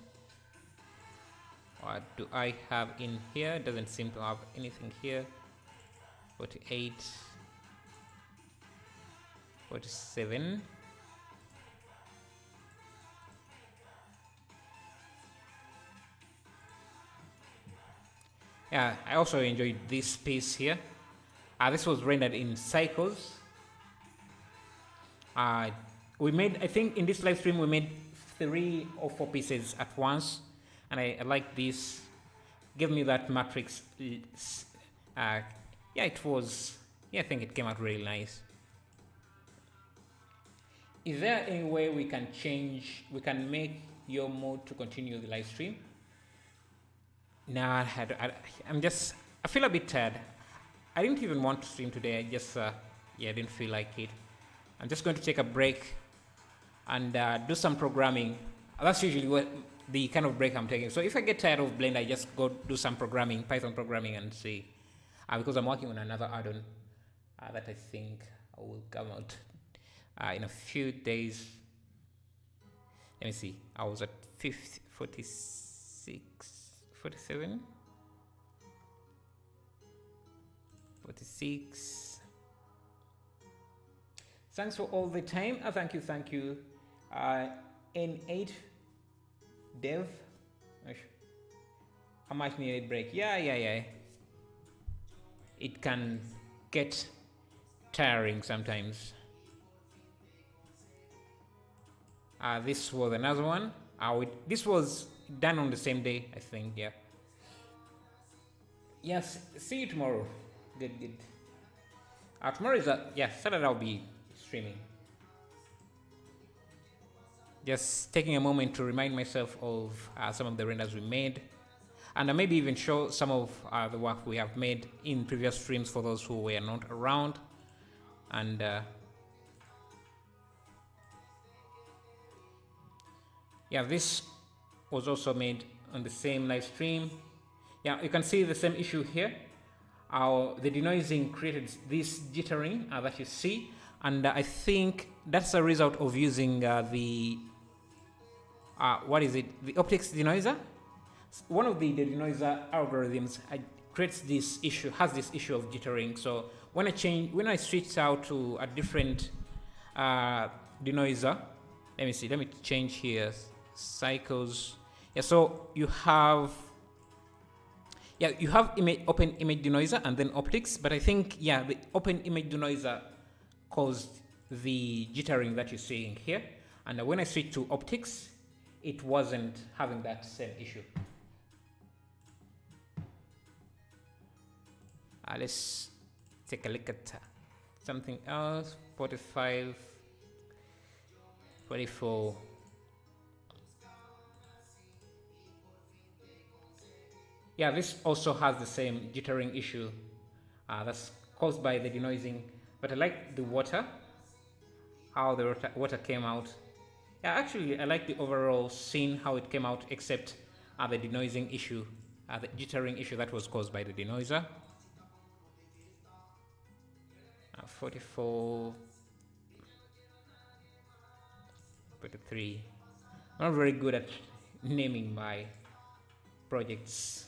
What do I have in here? Doesn't seem to have anything here. 48. 47. Yeah, I also enjoyed this piece here. This was rendered in cycles. We made, I think in this live stream, we made 3 or 4 pieces at once. And I like this. Give me that matrix. Yeah, it was, yeah, I think it came out really nice. Is there any way we can make your mode to continue the live stream? Nah, I feel a bit tired. I didn't even want to stream today. I just, I didn't feel like it. I'm just going to take a break and do some programming. That's usually what the kind of break I'm taking. So if I get tired of Blender, I just go do some programming, Python programming, and see. Because I'm working on another add-on that I think will come out in a few days. Let me see. I was at 46, 47, 46. Thanks for all the time. Thank you. N8 Dev. I might need a break. Yeah. It can get tiring sometimes. This was another one. This was done on the same day, I think. Yeah. Yes. See you tomorrow. Good. Tomorrow is Saturday. I'll be streaming. Just taking a moment to remind myself of some of the renders we made, and maybe even show some of the work we have made in previous streams for those who were not around. And yeah, this was also made on the same live stream. Yeah, you can see the same issue here. The denoising created this jittering that you see, and I think that's a result of using the the optics denoiser. One of the denoiser algorithms has this issue of jittering. So when I switch out to a different denoiser, let me change here, cycles. Yeah, so you have open image denoiser and then optics, but I think the open image denoiser caused the jittering that you're seeing here, and when I switched to optics, it wasn't having that same issue. Let's take a look at something else. 45, 24. Yeah, this also has the same jittering issue that's caused by the denoising, but I like the water, how the water came out. Yeah, actually, I like the overall scene, how it came out, except the denoising issue, the jittering issue that was caused by the denoiser. 44, 43. I'm not very good at naming my projects.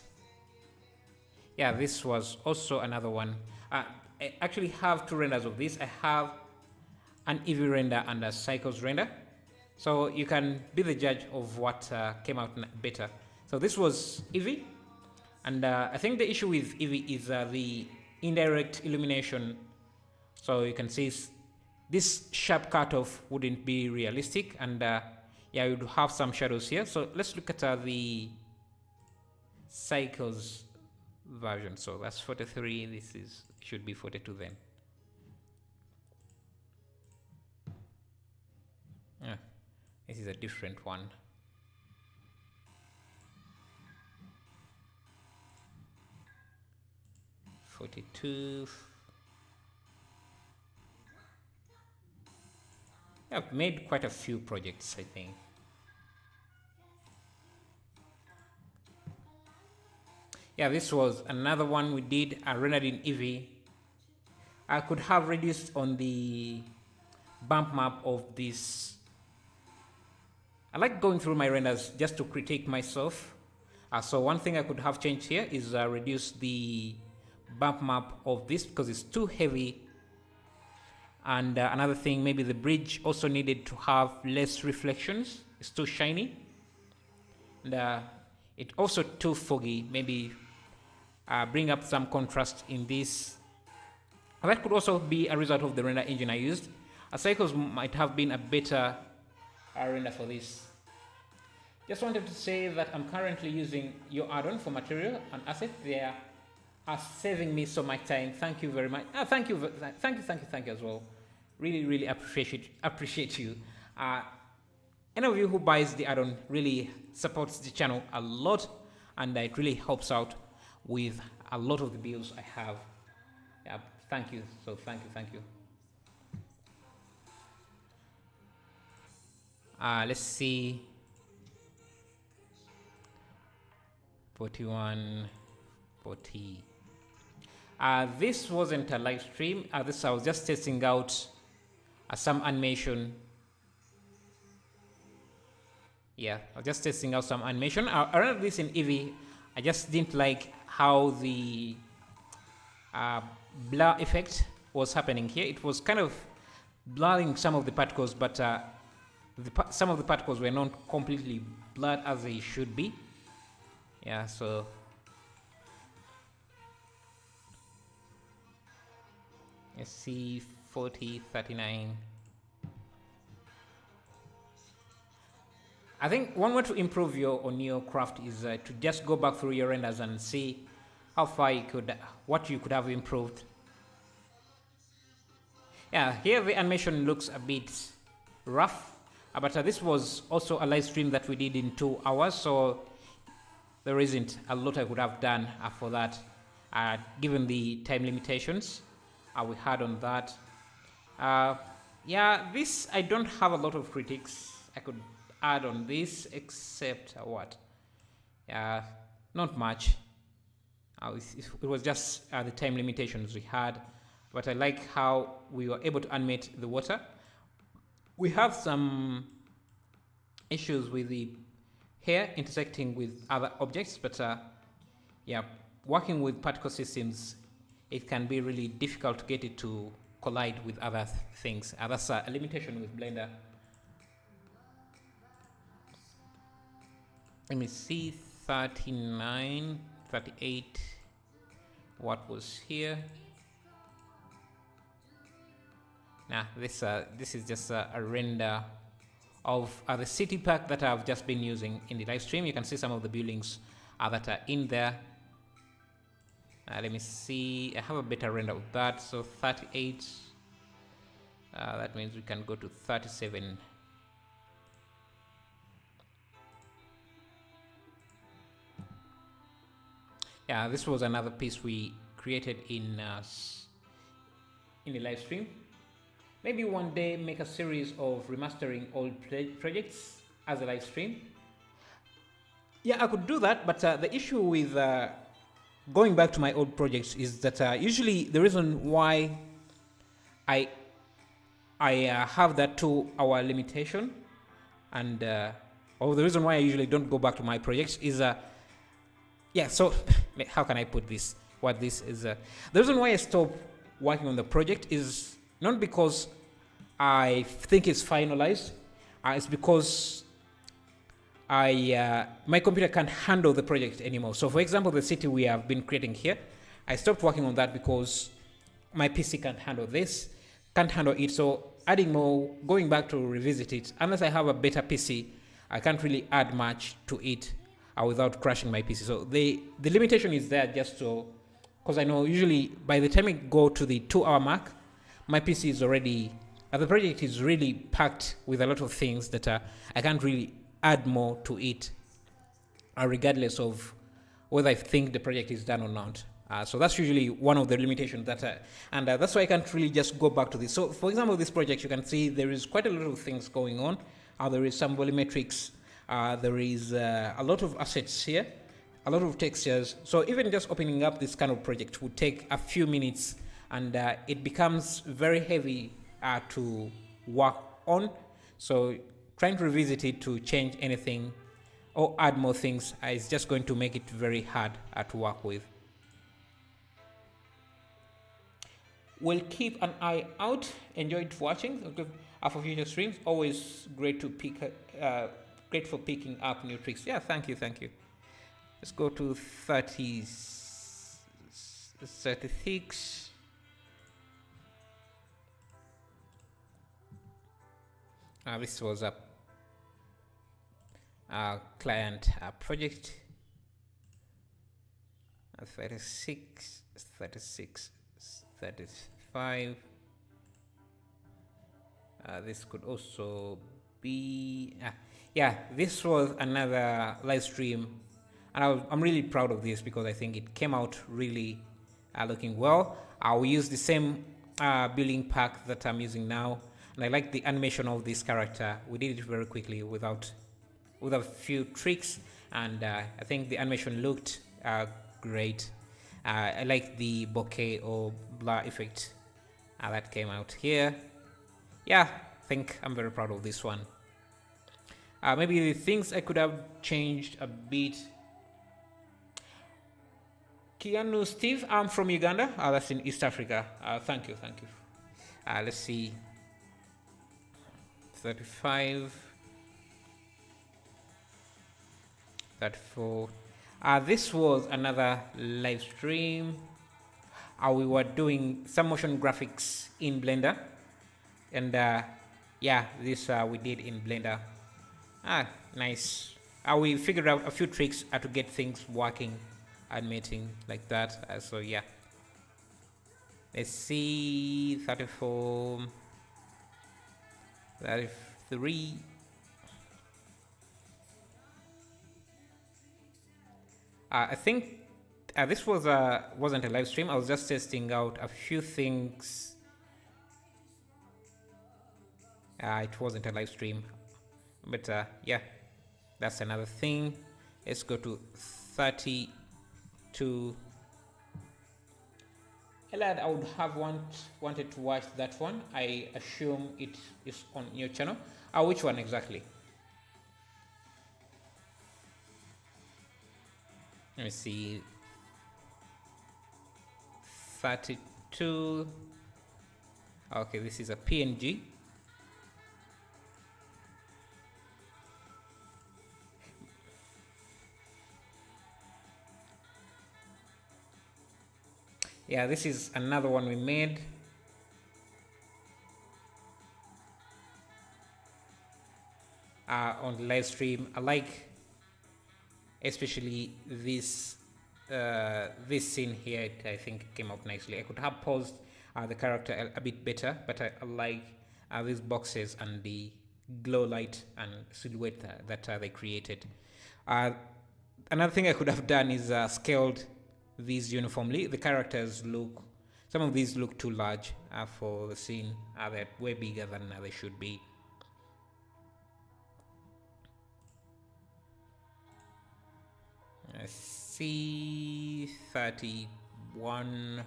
Yeah, this was also another one. I actually have 2 renders of this. I have an Eevee render and a Cycles render. So you can be the judge of what came out better. So this was Eevee. And I think the issue with Eevee is the indirect illumination. So you can see this sharp cutoff wouldn't be realistic. And yeah, you would have some shadows here. So let's look at the Cycles version. So that's 43. This is should be 42 then. Yeah, this is a different one. I've made quite a few projects, I think. Yeah, this was another one we did. I rendered in Eevee. I could have reduced on the bump map of this. I like going through my renders just to critique myself. So one thing I could have changed here is reduce the bump map of this because it's too heavy. And another thing, maybe the bridge also needed to have less reflections. It's too shiny. And it also too foggy. Maybe bring up some contrast in this. And that could also be a result of the render engine I used. Cycles might have been a better render for this. Just wanted to say that I'm currently using your add-on for material and asset. They are saving me so much time. Thank you very much. Thank you as well. Really appreciate you. Any of you who buys the add-on really supports the channel a lot, and it really helps out with a lot of the builds I have. Yeah, thank you. So thank you. Let's see. 41, 40. This wasn't a live stream. I was just testing out some animation. Yeah, I was just testing out some animation. I ran this in Eevee. I just didn't like how the blur effect was happening here. It was kind of blurring some of the particles, but some of the particles were not completely blurred as they should be. Yeah, so let's see, 40, 39. I think one way to improve on your craft is to just go back through your renders and see how far what you could have improved. Yeah, here the animation looks a bit rough, but this was also a live stream that we did in 2 hours, so there isn't a lot I could have done for that, given the time limitations we had on that. Yeah, this I don't have a lot of critiques I could add on this, except what? Not much. It was just the time limitations we had, but I like how we were able to animate the water. We have some issues with the hair intersecting with other objects, but yeah, working with particle systems, it can be really difficult to get it to collide with other things. That's a limitation with Blender. Let me see, 39, 38, what was here? Nah, this is just a render of the city park that I've just been using in the live stream. You can see some of the buildings that are in there. Let me see, I have a better render of that. So 38, that means we can go to 37. Yeah, this was another piece we created in the live stream. Maybe one day make a series of remastering old projects as a live stream. Yeah, I could do that, but the issue with going back to my old projects is that usually the reason why I have that 2-hour limitation, and or the reason why I usually don't go back to my projects is yeah, so how can I put this? What this is? The reason why I stop working on the project is not because I think it's finalized. It's because my computer can't handle the project anymore. So, for example, the city we have been creating here, I stopped working on that because my PC can't handle this, can't handle it. So, adding more, going back to revisit it, unless I have a better PC, I can't really add much to it. without crashing my PC. So the limitation is there just so, because I know usually by the time I go to the 2-hour mark, my PC is already, the project is really packed with a lot of things that I can't really add more to it, regardless of whether I think the project is done or not. So that's usually one of the limitations that, and that's why I can't really just go back to this. So for example, this project, you can see there is quite a lot of things going on. There is some volumetrics. There is a lot of assets here, a lot of textures. So even just opening up this kind of project would take a few minutes, and it becomes very heavy to work on. So trying to revisit it to change anything or add more things is just going to make it very hard to work with. We'll keep an eye out. Enjoyed watching for future streams. Always great to pick, great for picking up new tricks. Yeah, thank you. Let's go to 36. This was a client project. 36, 35. This could also be, yeah, this was another live stream, and I'm really proud of this because I think it came out really looking well. We use the same building pack that I'm using now, and I like the animation of this character. We did it very quickly with a few tricks, and I think the animation looked great. I like the bokeh or blur effect that came out here. Yeah, I think I'm very proud of this one. Maybe the things I could have changed a bit. Kianu Steve, I'm from Uganda. That's in East Africa. Thank you. Let's see. 35. 34. This was another live stream. We were doing some motion graphics in Blender, and yeah, this we did in Blender. Nice. We figured out a few tricks to get things working, animating like that. So yeah, let's see. 34, 33. I think this wasn't a live stream. I was just testing out a few things. It wasn't a live stream, but yeah, that's another thing. Let's go to 32. Elad, I would have wanted to watch that one. I assume it is on your channel. Which one exactly? Let me see. 32. Okay, this is a PNG. Yeah, this is another one we made. On the live stream. I like especially this scene here. I think it came out nicely. I could have paused the character a bit better, but I like these boxes and the glow light and silhouette that they created. Another thing I could have done is scaled these uniformly. The characters some of these look too large for the scene. They're way bigger than they should be. C31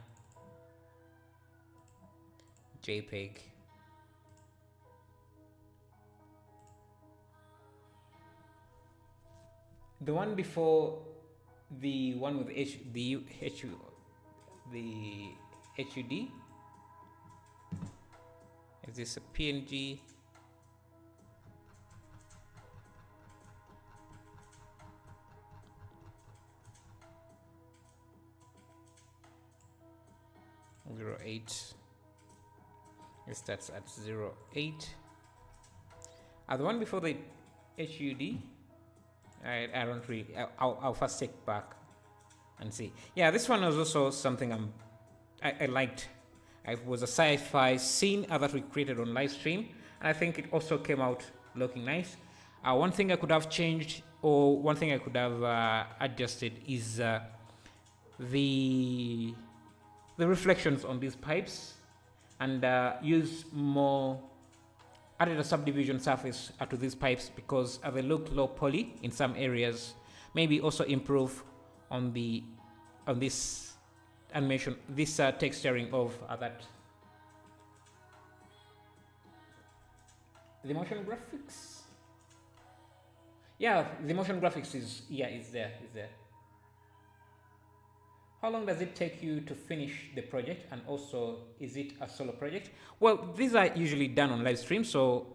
JPEG. The one before the one with the HUD. Is this a PNG? .08. It starts at 0.8. The one before the HUD, I don't really. I'll first take back and see. Yeah, this one was also something I liked. It was a sci-fi scene that we created on live stream, and I think it also came out looking nice. One thing I could have changed, or one thing I could have adjusted, is the reflections on these pipes, and added a subdivision surface to these pipes because they look low poly in some areas. Maybe also improve on this animation, this texturing of that. The motion graphics. Yeah, the motion graphics is there. How long does it take you to finish the project, and also is it a solo project? Well, these are usually done on live stream, so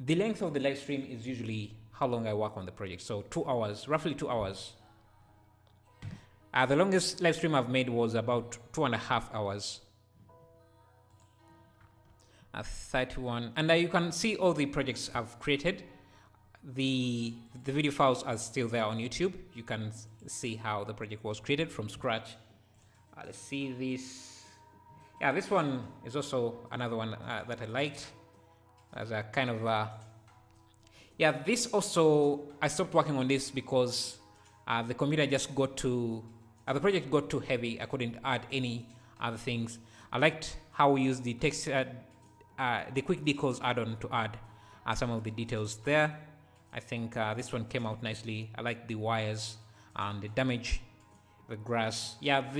the length of the live stream is usually how long I work on the project. So 2 hours, roughly 2 hours. The longest live stream I've made was about 2.5 hours. 31, and you can see all the projects I've created. The video files are still there on YouTube. You can see how the project was created from scratch. Let's see this. Yeah, this one is also another one that I liked as a kind of this also, I stopped working on this because the computer just got too the project got too heavy. I couldn't add any other things. I liked how we used the text the quick decals add-on to add some of the details there. I think this one came out nicely. I like the wires and the damage, the grass. Yeah,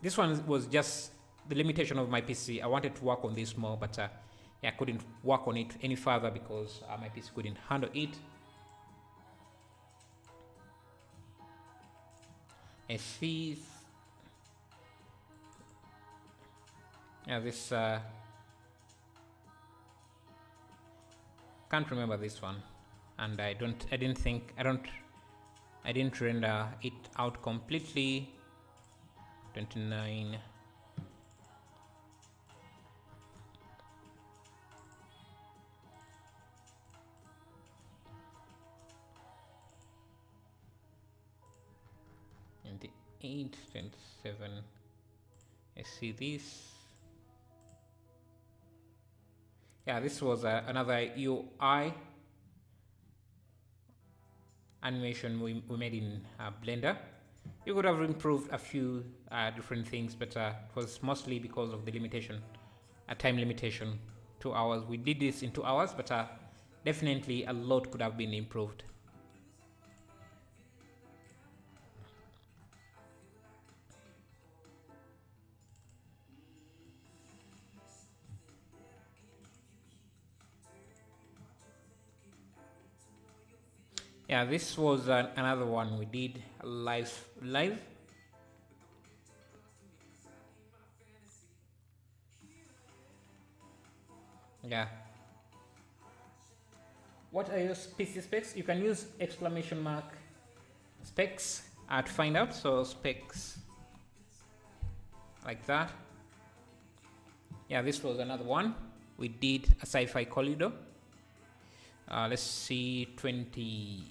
this one was just the limitation of my PC. I wanted to work on this more, but I couldn't work on it any further because my PC couldn't handle it. I see. Yeah, this can't remember this one. And I didn't render it out completely. 29. And the 8, 27. I see this. Yeah, this was another UI animation we made in Blender. You could have improved a few different things, but it was mostly because of the limitation, a time limitation, 2 hours. We did this in 2 hours, but definitely a lot could have been improved. Yeah, this was another one we did live. Yeah. What are your PC specs? You can use exclamation mark specs to find out. So specs like that. Yeah, this was another one. We did a sci-fi corridor. Let's see, 25.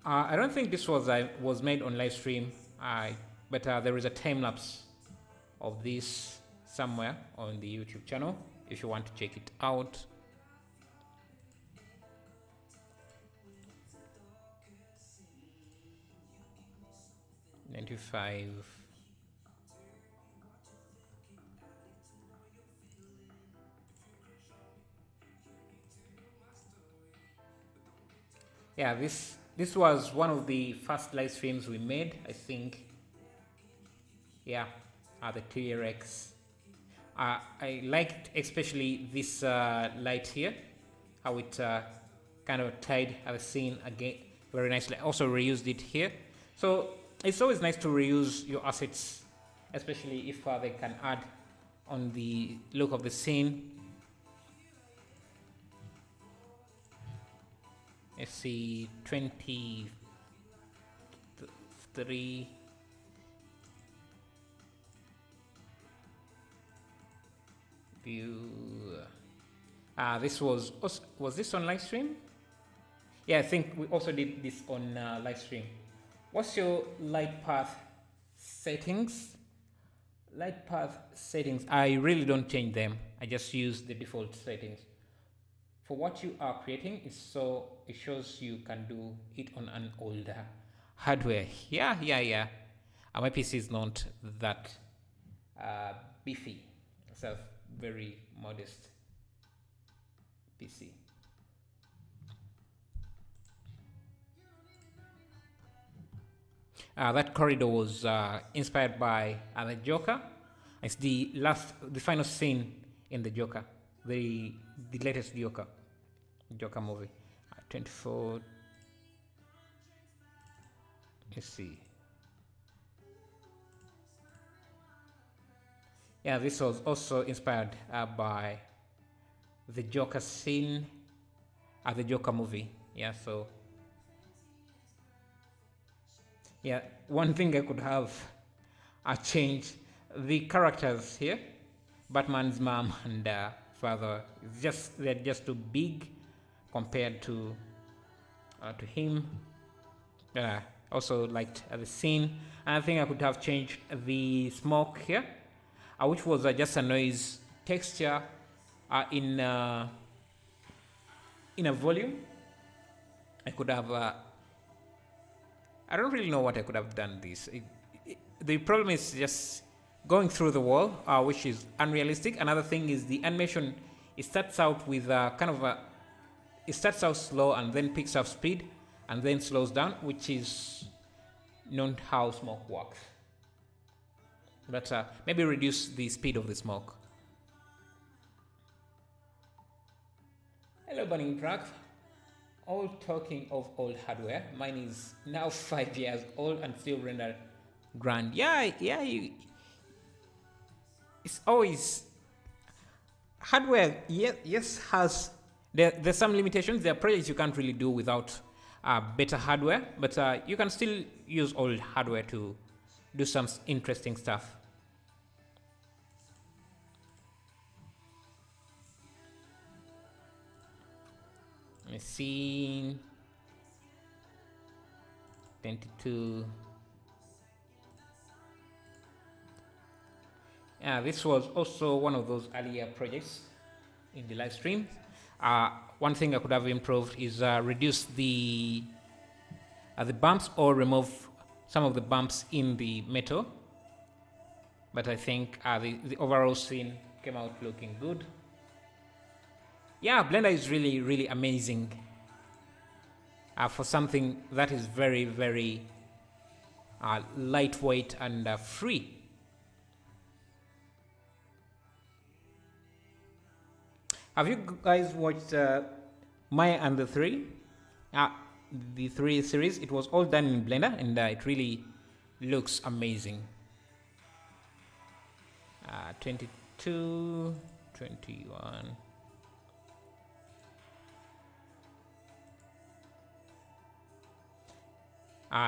I don't think this was made on live stream, but there is a time lapse of this somewhere on the YouTube channel if you want to check it out. $95. Yeah, this was one of the first live streams we made, I think. Yeah, the TRX. I liked especially this light here, how it kind of tied the scene again very nicely. I also reused it here. So it's always nice to reuse your assets, especially if they can add on the look of the scene. Let's see, 23. view. This was this on live stream? Yeah, I think we also did this on live stream. What's your light path settings? Light path settings, I really don't change them. I just use the default settings. For what you are creating, it shows you can do it on an older hardware. Yeah. My PC is not that beefy. It's a very modest PC. That corridor was inspired by the Joker. It's the final scene in the Joker, the latest Joker movie. 24. Let's see. Yeah, this was also inspired by the Joker scene at the Joker movie. Yeah, so yeah, one thing I could have changed the characters here. Batman's mom and father, they're just too big compared to him. Also liked the scene. I think I could have changed the smoke here, which was just a noise texture in a volume. I could have. I don't really know what I could have done this. The problem is just going through the wall, which is unrealistic. Another thing is the animation. It starts out with it starts out slow and then picks up speed and then slows down, which is not how smoke works. But maybe reduce the speed of the smoke. Hello, Burning Track. All talking of old hardware, mine is now 5 years old and still rendered grand. It's always hardware. Yes, has there's some limitations. There are projects you can't really do without better hardware, but you can still use old hardware to do some interesting stuff. Let me see. 22. This was also one of those earlier projects in the live stream. One thing I could have improved is reduce the bumps or remove some of the bumps in the metal. But I think the overall scene came out looking good. Yeah, Blender is really, really amazing for something that is very, very lightweight and free. Have you guys watched Maya and the 3? The 3 series, it was all done in Blender and it really looks amazing. 22, 21.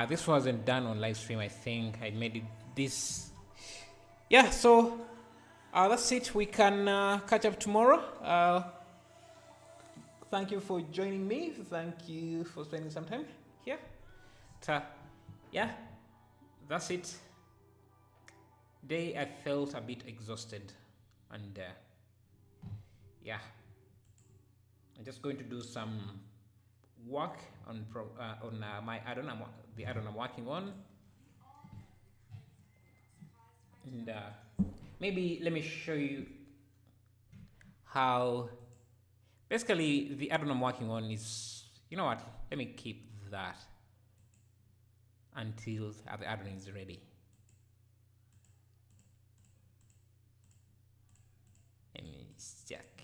This wasn't done on live stream. I think I made it this. Yeah, so that's it. We can catch up tomorrow. Thank you for joining me. Thank you for spending some time here. Yeah, that's it. Today I felt a bit exhausted, and yeah, I'm just going to do some work on my addon, the addon I'm working on, and maybe let me show you how. Basically, the addon I'm working on is, you know what? Let me keep that until the addon is ready. Let me check.